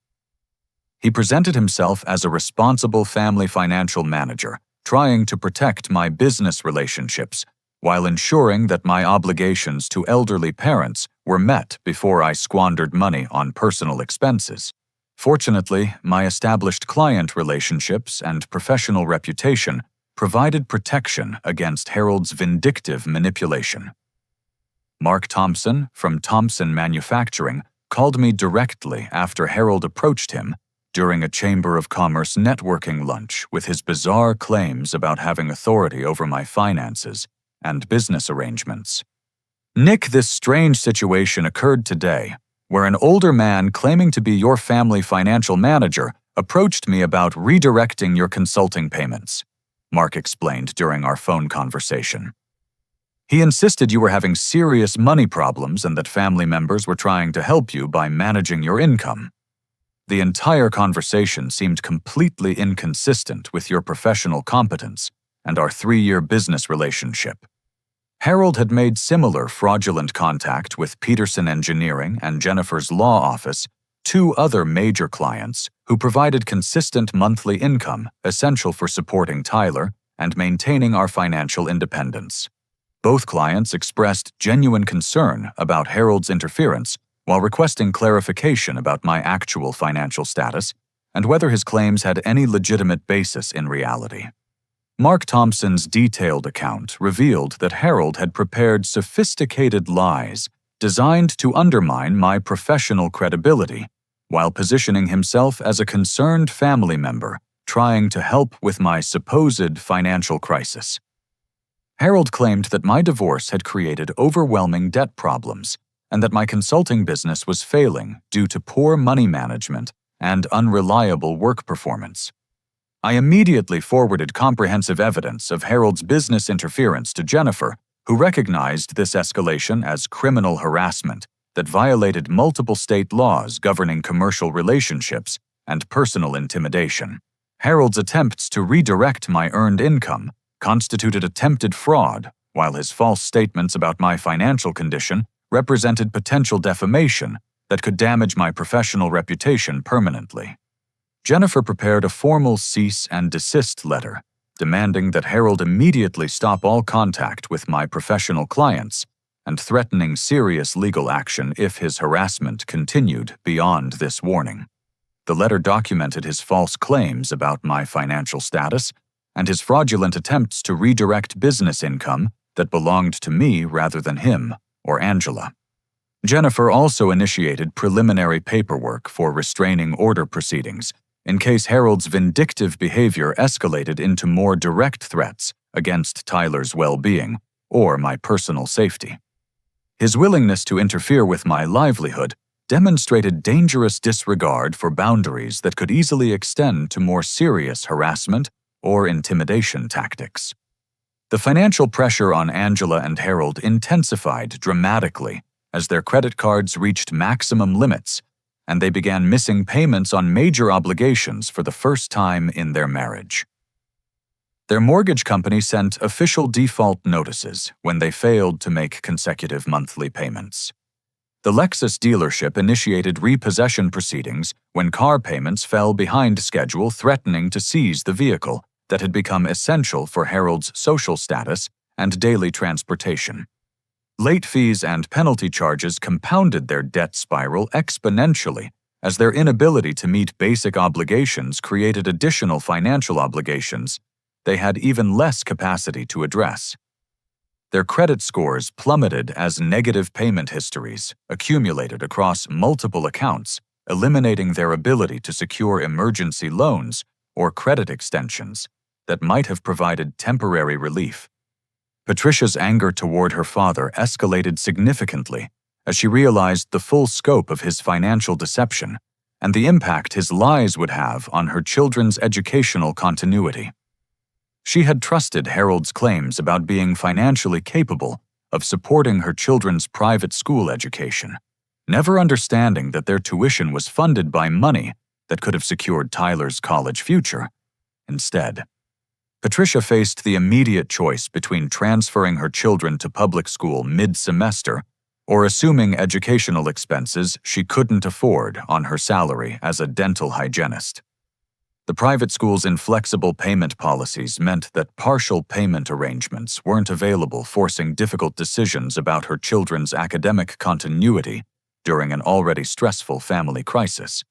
He presented himself as a responsible family financial manager, trying to protect my business relationships while ensuring that my obligations to elderly parents were met before I squandered money on personal expenses. Fortunately, my established client relationships and professional reputation provided protection against Harold's vindictive manipulation. Mark Thompson from Thompson Manufacturing called me directly after Harold approached him during a Chamber of Commerce networking lunch with his bizarre claims about having authority over my finances and business arrangements. "Nick, this strange situation occurred today, where an older man claiming to be your family financial manager approached me about redirecting your consulting payments," Mark explained during our phone conversation. "He insisted you were having serious money problems and that family members were trying to help you by managing your income. The entire conversation seemed completely inconsistent with your professional competence and our 3-year business relationship." Harold had made similar fraudulent contact with Peterson Engineering and Jennifer's law office, 2 other major clients who provided consistent monthly income essential for supporting Tyler and maintaining our financial independence. Both clients expressed genuine concern about Harold's interference while requesting clarification about my actual financial status and whether his claims had any legitimate basis in reality. Mark Thompson's detailed account revealed that Harold had prepared sophisticated lies designed to undermine my professional credibility while positioning himself as a concerned family member trying to help with my supposed financial crisis. Harold claimed that my divorce had created overwhelming debt problems and that my consulting business was failing due to poor money management and unreliable work performance. I immediately forwarded comprehensive evidence of Harold's business interference to Jennifer, who recognized this escalation as criminal harassment that violated multiple state laws governing commercial relationships and personal intimidation. Harold's attempts to redirect my earned income constituted attempted fraud, while his false statements about my financial condition represented potential defamation that could damage my professional reputation permanently. Jennifer prepared a formal cease and desist letter, demanding that Harold immediately stop all contact with my professional clients and threatening serious legal action if his harassment continued beyond this warning. The letter documented his false claims about my financial status and his fraudulent attempts to redirect business income that belonged to me rather than him or Angela. Jennifer also initiated preliminary paperwork for restraining order proceedings in case Harold's vindictive behavior escalated into more direct threats against Tyler's well-being or my personal safety. His willingness to interfere with my livelihood demonstrated dangerous disregard for boundaries that could easily extend to more serious harassment or intimidation tactics. The financial pressure on Angela and Harold intensified dramatically as their credit cards reached maximum limits and they began missing payments on major obligations for the first time in their marriage. Their mortgage company sent official default notices when they failed to make consecutive monthly payments. The Lexus dealership initiated repossession proceedings when car payments fell behind schedule, threatening to seize the vehicle that had become essential for Harold's social status and daily transportation. Late fees and penalty charges compounded their debt spiral exponentially as their inability to meet basic obligations created additional financial obligations they had even less capacity to address. Their credit scores plummeted as negative payment histories accumulated across multiple accounts, eliminating their ability to secure emergency loans or credit extensions that might have provided temporary relief. Patricia's anger toward her father escalated significantly as she realized the full scope of his financial deception and the impact his lies would have on her children's educational continuity. She had trusted Harold's claims about being financially capable of supporting her children's private school education, never understanding that their tuition was funded by money that could have secured Tyler's college future. Instead, Patricia faced the immediate choice between transferring her children to public school mid-semester or assuming educational expenses she couldn't afford on her salary as a dental hygienist. The private school's inflexible payment policies meant that partial payment arrangements weren't available, forcing difficult decisions about her children's academic continuity during an already stressful family crisis.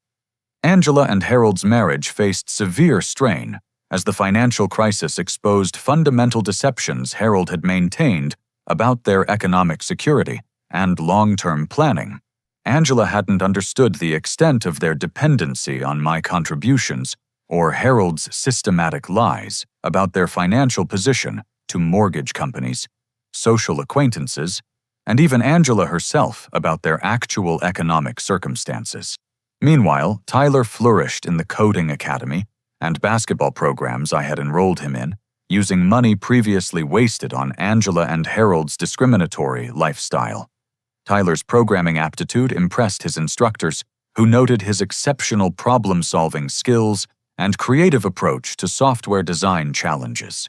Angela and Harold's marriage faced severe strain as the financial crisis exposed fundamental deceptions Harold had maintained about their economic security and long-term planning. Angela hadn't understood the extent of their dependency on my contributions or Harold's systematic lies about their financial position to mortgage companies, social acquaintances, and even Angela herself about their actual economic circumstances. Meanwhile, Tyler flourished in the coding academy and basketball programs I had enrolled him in, using money previously wasted on Angela and Harold's discriminatory lifestyle. Tyler's programming aptitude impressed his instructors, who noted his exceptional problem-solving skills and creative approach to software design challenges.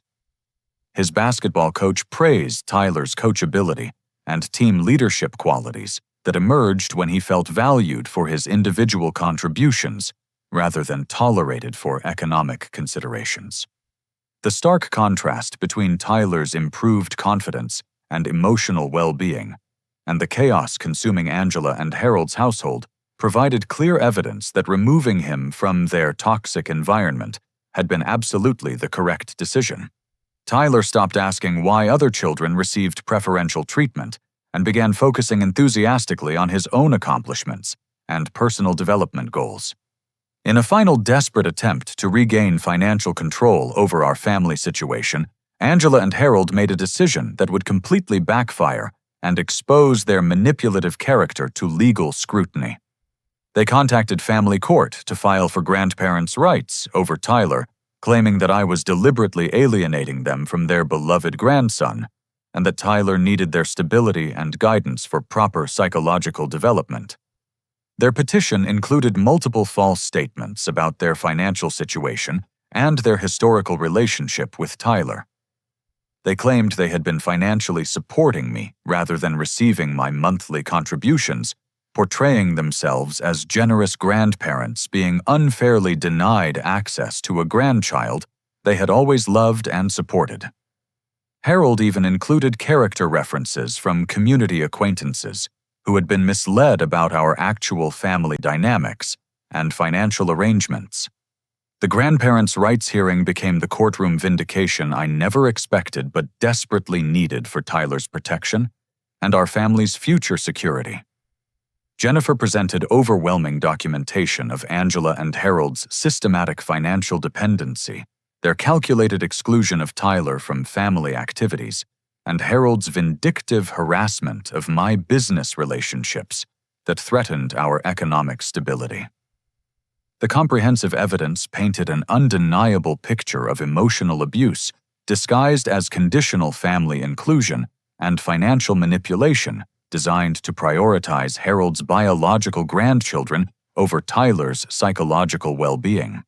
His basketball coach praised Tyler's coachability and team leadership qualities that emerged when he felt valued for his individual contributions rather than tolerated for economic considerations. The stark contrast between Tyler's improved confidence and emotional well-being and the chaos consuming Angela and Harold's household provided clear evidence that removing him from their toxic environment had been absolutely the correct decision. Tyler stopped asking why other children received preferential treatment and began focusing enthusiastically on his own accomplishments and personal development goals. In a final desperate attempt to regain financial control over our family situation, Angela and Harold made a decision that would completely backfire and expose their manipulative character to legal scrutiny. They contacted family court to file for grandparents' rights over Tyler, claiming that I was deliberately alienating them from their beloved grandson, and that Tyler needed their stability and guidance for proper psychological development. Their petition included multiple false statements about their financial situation and their historical relationship with Tyler. They claimed they had been financially supporting me rather than receiving my monthly contributions, portraying themselves as generous grandparents being unfairly denied access to a grandchild they had always loved and supported. Harold even included character references from community acquaintances who had been misled about our actual family dynamics and financial arrangements. The grandparents' rights hearing became the courtroom vindication I never expected but desperately needed for Tyler's protection and our family's future security. Jennifer presented overwhelming documentation of Angela and Harold's systematic financial dependency, their calculated exclusion of Tyler from family activities, and Harold's vindictive harassment of my business relationships that threatened our economic stability. The comprehensive evidence painted an undeniable picture of emotional abuse disguised as conditional family inclusion and financial manipulation designed to prioritize Harold's biological grandchildren over Tyler's psychological well-being.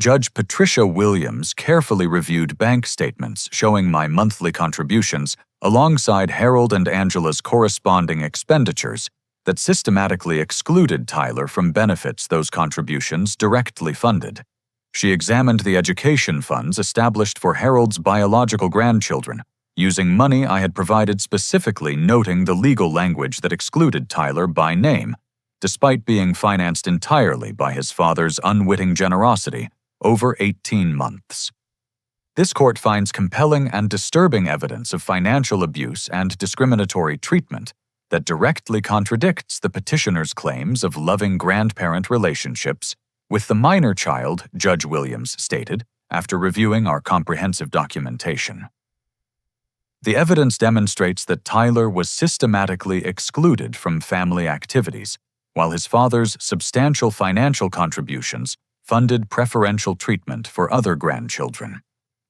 Judge Patricia Williams carefully reviewed bank statements showing my monthly contributions alongside Harold and Angela's corresponding expenditures that systematically excluded Tyler from benefits those contributions directly funded. She examined the education funds established for Harold's biological grandchildren, using money I had provided specifically noting the legal language that excluded Tyler by name, despite being financed entirely by his father's unwitting generosity over 18 months. This court finds compelling and disturbing evidence of financial abuse and discriminatory treatment that directly contradicts the petitioner's claims of loving grandparent relationships with the minor child, Judge Williams stated, after reviewing our comprehensive documentation. The evidence demonstrates that Tyler was systematically excluded from family activities, while his father's substantial financial contributions funded preferential treatment for other grandchildren.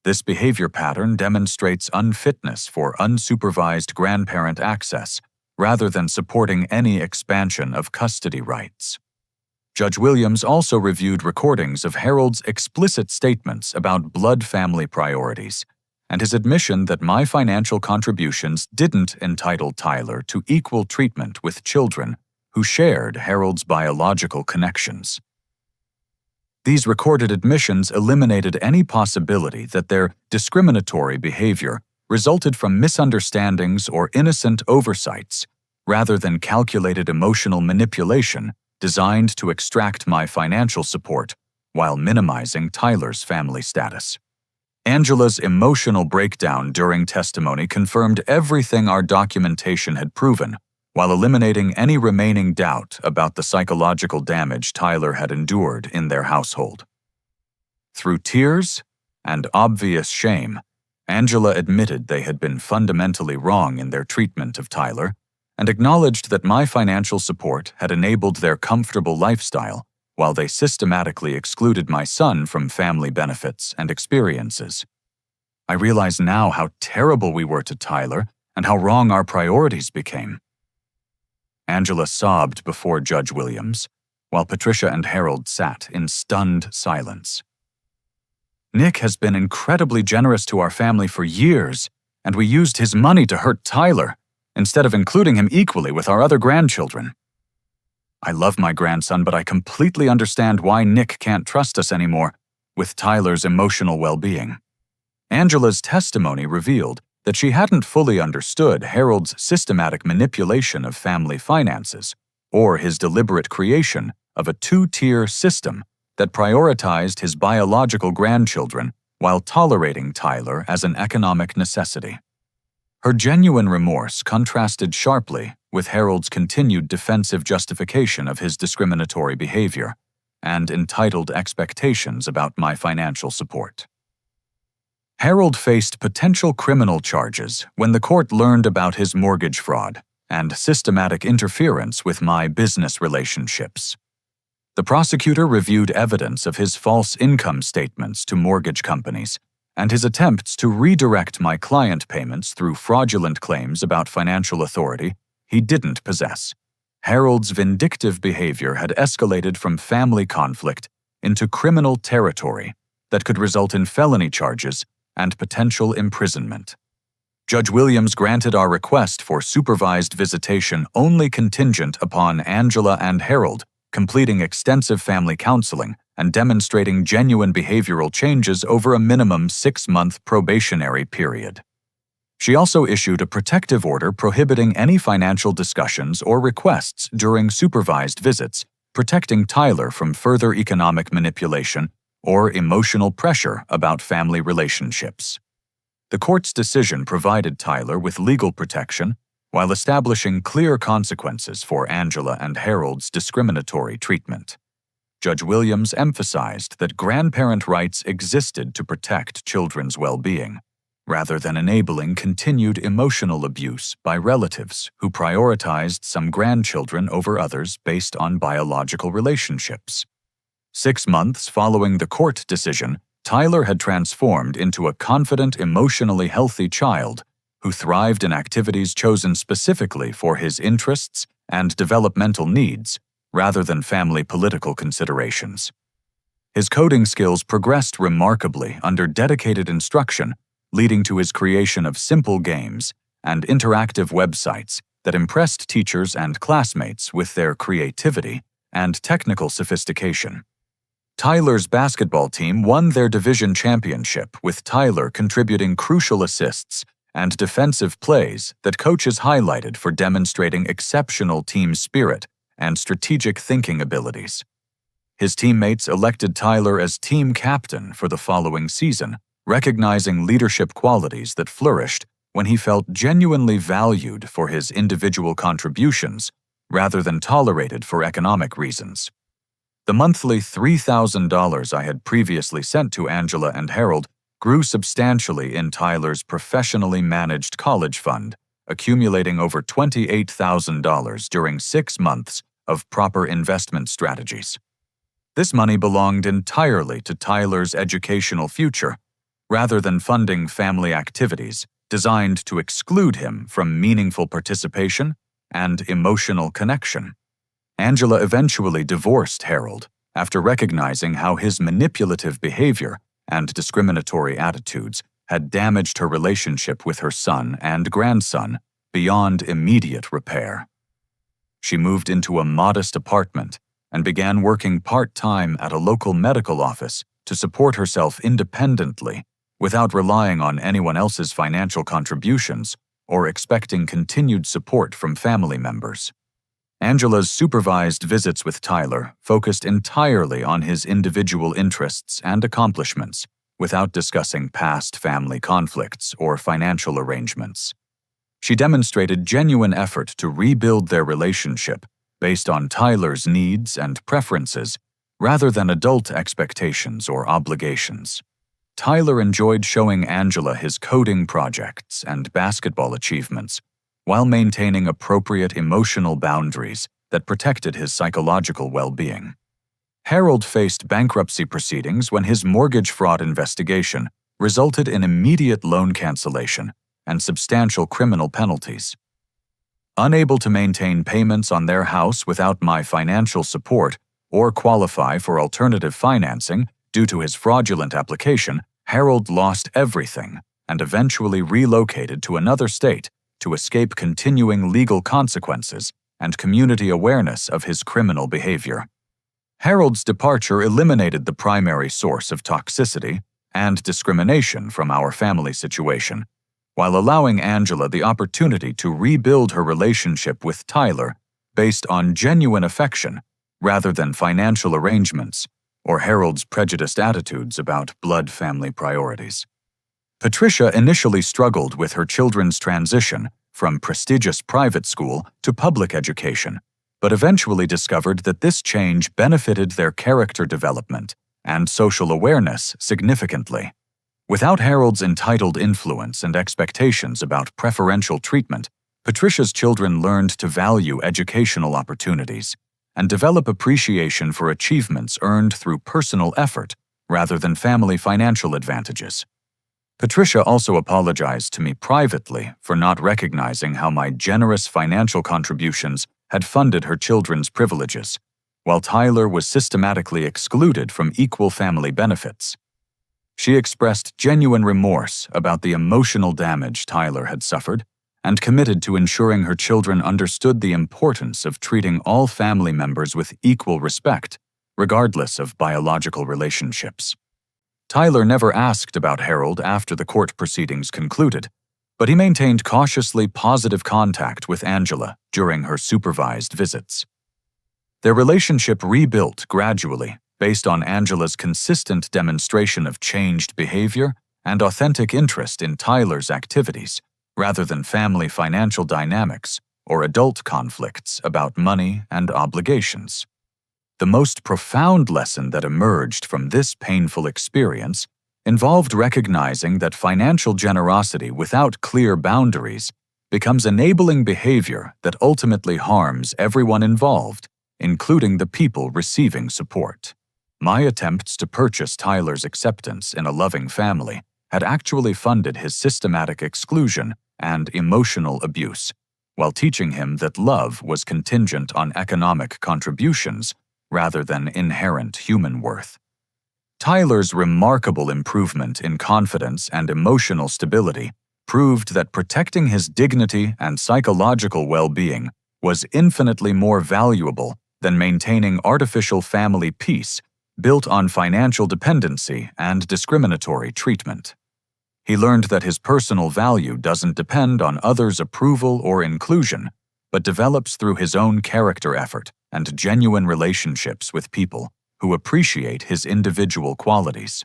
This behavior pattern demonstrates unfitness for unsupervised grandparent access, rather than supporting any expansion of custody rights. Judge Williams also reviewed recordings of Harold's explicit statements about blood family priorities and his admission that my financial contributions didn't entitle Tyler to equal treatment with children who shared Harold's biological connections. These recorded admissions eliminated any possibility that their discriminatory behavior resulted from misunderstandings or innocent oversights, rather than calculated emotional manipulation designed to extract my financial support while minimizing Tyler's family status. Angela's emotional breakdown during testimony confirmed everything our documentation had proven, while eliminating any remaining doubt about the psychological damage Tyler had endured in their household. Through tears and obvious shame, Angela admitted they had been fundamentally wrong in their treatment of Tyler and acknowledged that my financial support had enabled their comfortable lifestyle while they systematically excluded my son from family benefits and experiences. I realize now how terrible we were to Tyler and how wrong our priorities became. Angela sobbed before Judge Williams, while Patricia and Harold sat in stunned silence. Nick has been incredibly generous to our family for years, and we used his money to hurt Tyler, instead of including him equally with our other grandchildren. I love my grandson, but I completely understand why Nick can't trust us anymore with Tyler's emotional well-being. Angela's testimony revealed that she hadn't fully understood Harold's systematic manipulation of family finances or his deliberate creation of a two-tier system that prioritized his biological grandchildren while tolerating Tyler as an economic necessity. Her genuine remorse contrasted sharply with Harold's continued defensive justification of his discriminatory behavior and entitled expectations about my financial support. Harold faced potential criminal charges when the court learned about his mortgage fraud and systematic interference with my business relationships. The prosecutor reviewed evidence of his false income statements to mortgage companies and his attempts to redirect my client payments through fraudulent claims about financial authority he didn't possess. Harold's vindictive behavior had escalated from family conflict into criminal territory that could result in felony charges and potential imprisonment. Judge Williams granted our request for supervised visitation only contingent upon Angela and Harold completing extensive family counseling and demonstrating genuine behavioral changes over a minimum 6-month probationary period. She also issued a protective order prohibiting any financial discussions or requests during supervised visits, protecting Tyler from further economic manipulation or emotional pressure about family relationships. The court's decision provided Tyler with legal protection while establishing clear consequences for Angela and Harold's discriminatory treatment. Judge Williams emphasized that grandparent rights existed to protect children's well-being, rather than enabling continued emotional abuse by relatives who prioritized some grandchildren over others based on biological relationships. 6 months following the court decision, Tyler had transformed into a confident, emotionally healthy child who thrived in activities chosen specifically for his interests and developmental needs, rather than family political considerations. His coding skills progressed remarkably under dedicated instruction, leading to his creation of simple games and interactive websites that impressed teachers and classmates with their creativity and technical sophistication. Tyler's basketball team won their division championship, with Tyler contributing crucial assists and defensive plays that coaches highlighted for demonstrating exceptional team spirit and strategic thinking abilities. His teammates elected Tyler as team captain for the following season, recognizing leadership qualities that flourished when he felt genuinely valued for his individual contributions rather than tolerated for economic reasons. The monthly $3,000 I had previously sent to Angela and Harold grew substantially in Tyler's professionally managed college fund, accumulating over $28,000 during 6 months of proper investment strategies. This money belonged entirely to Tyler's educational future, rather than funding family activities designed to exclude him from meaningful participation and emotional connection. Angela eventually divorced Harold after recognizing how his manipulative behavior and discriminatory attitudes had damaged her relationship with her son and grandson beyond immediate repair. She moved into a modest apartment and began working part-time at a local medical office to support herself independently without relying on anyone else's financial contributions or expecting continued support from family members. Angela's supervised visits with Tyler focused entirely on his individual interests and accomplishments, without discussing past family conflicts or financial arrangements. She demonstrated genuine effort to rebuild their relationship based on Tyler's needs and preferences rather than adult expectations or obligations. Tyler enjoyed showing Angela his coding projects and basketball achievements, while maintaining appropriate emotional boundaries that protected his psychological well-being. Harold faced bankruptcy proceedings when his mortgage fraud investigation resulted in immediate loan cancellation and substantial criminal penalties. Unable to maintain payments on their house without my financial support or qualify for alternative financing due to his fraudulent application, Harold lost everything and eventually relocated to another state to escape continuing legal consequences and community awareness of his criminal behavior. Harold's departure eliminated the primary source of toxicity and discrimination from our family situation, while allowing Angela the opportunity to rebuild her relationship with Tyler based on genuine affection rather than financial arrangements or Harold's prejudiced attitudes about blood family priorities. Patricia initially struggled with her children's transition from prestigious private school to public education, but eventually discovered that this change benefited their character development and social awareness significantly. Without Harold's entitled influence and expectations about preferential treatment, Patricia's children learned to value educational opportunities and develop appreciation for achievements earned through personal effort rather than family financial advantages. Patricia also apologized to me privately for not recognizing how my generous financial contributions had funded her children's privileges, while Tyler was systematically excluded from equal family benefits. She expressed genuine remorse about the emotional damage Tyler had suffered and committed to ensuring her children understood the importance of treating all family members with equal respect, regardless of biological relationships. Tyler never asked about Harold after the court proceedings concluded, but he maintained cautiously positive contact with Angela during her supervised visits. Their relationship rebuilt gradually based on Angela's consistent demonstration of changed behavior and authentic interest in Tyler's activities, rather than family financial dynamics or adult conflicts about money and obligations. The most profound lesson that emerged from this painful experience involved recognizing that financial generosity without clear boundaries becomes enabling behavior that ultimately harms everyone involved, including the people receiving support. My attempts to purchase Tyler's acceptance in a loving family had actually funded his systematic exclusion and emotional abuse, while teaching him that love was contingent on economic contributions rather than inherent human worth. Tyler's remarkable improvement in confidence and emotional stability proved that protecting his dignity and psychological well-being was infinitely more valuable than maintaining artificial family peace built on financial dependency and discriminatory treatment. He learned that his personal value doesn't depend on others' approval or inclusion, but develops through his own character effort and genuine relationships with people who appreciate his individual qualities.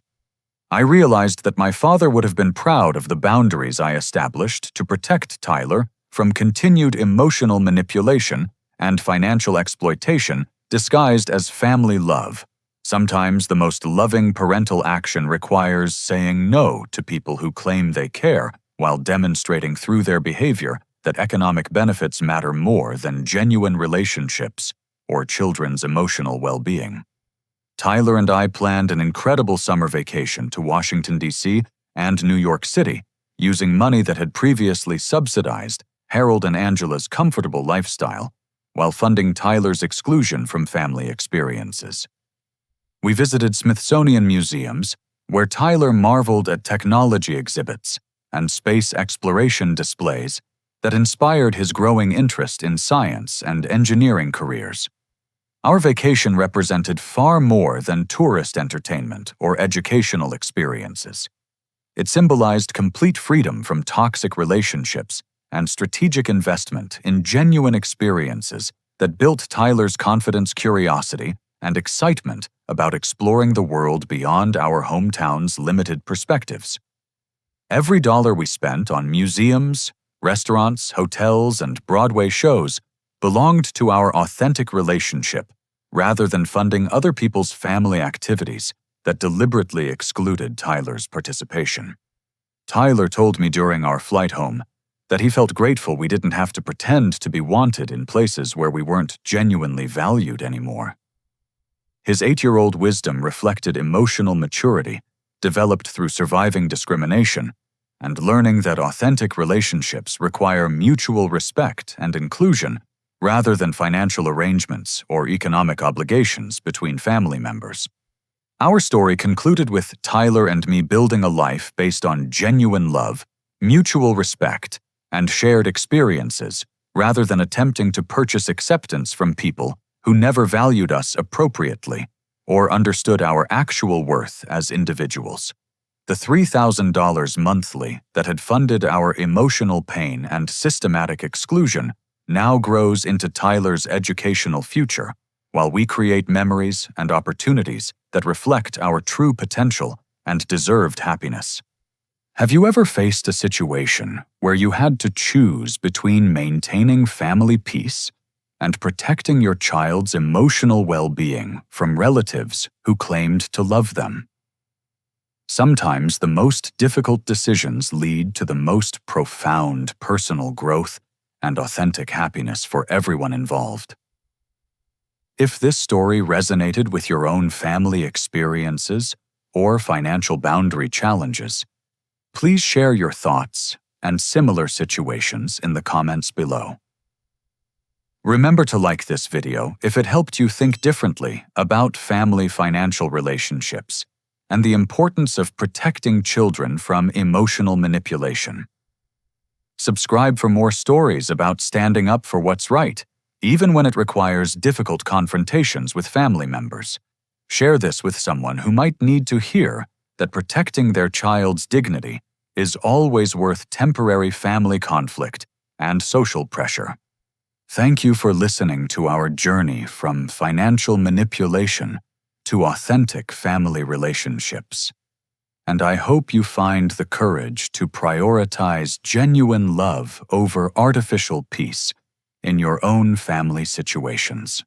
I realized that my father would have been proud of the boundaries I established to protect Tyler from continued emotional manipulation and financial exploitation disguised as family love. Sometimes the most loving parental action requires saying no to people who claim they care while demonstrating through their behavior that economic benefits matter more than genuine relationships or children's emotional well-being. Tyler and I planned an incredible summer vacation to Washington, D.C. and New York City, using money that had previously subsidized Harold and Angela's comfortable lifestyle while funding Tyler's exclusion from family experiences. We visited Smithsonian museums, where Tyler marveled at technology exhibits and space exploration displays that inspired his growing interest in science and engineering careers. Our vacation represented far more than tourist entertainment or educational experiences. It symbolized complete freedom from toxic relationships and strategic investment in genuine experiences that built Tyler's confidence, curiosity, and excitement about exploring the world beyond our hometown's limited perspectives. Every dollar we spent on museums, restaurants, hotels, and Broadway shows belonged to our authentic relationship rather than funding other people's family activities that deliberately excluded Tyler's participation. Tyler told me during our flight home that he felt grateful we didn't have to pretend to be wanted in places where we weren't genuinely valued anymore. His 8-year-old wisdom reflected emotional maturity developed through surviving discrimination and learning that authentic relationships require mutual respect and inclusion rather than financial arrangements or economic obligations between family members. Our story concluded with Tyler and me building a life based on genuine love, mutual respect, and shared experiences rather than attempting to purchase acceptance from people who never valued us appropriately or understood our actual worth as individuals. The $3,000 monthly that had funded our emotional pain and systematic exclusion now grows into Tyler's educational future, while we create memories and opportunities that reflect our true potential and deserved happiness. Have you ever faced a situation where you had to choose between maintaining family peace and protecting your child's emotional well-being from relatives who claimed to love them? Sometimes the most difficult decisions lead to the most profound personal growth and authentic happiness for everyone involved. If this story resonated with your own family experiences or financial boundary challenges, please share your thoughts and similar situations in the comments below. Remember to like this video if it helped you think differently about family financial relationships, and the importance of protecting children from emotional manipulation. Subscribe for more stories about standing up for what's right, even when it requires difficult confrontations with family members. Share this with someone who might need to hear that protecting their child's dignity is always worth temporary family conflict and social pressure. Thank you for listening to our journey from financial manipulation to authentic family relationships. And I hope you find the courage to prioritize genuine love over artificial peace in your own family situations.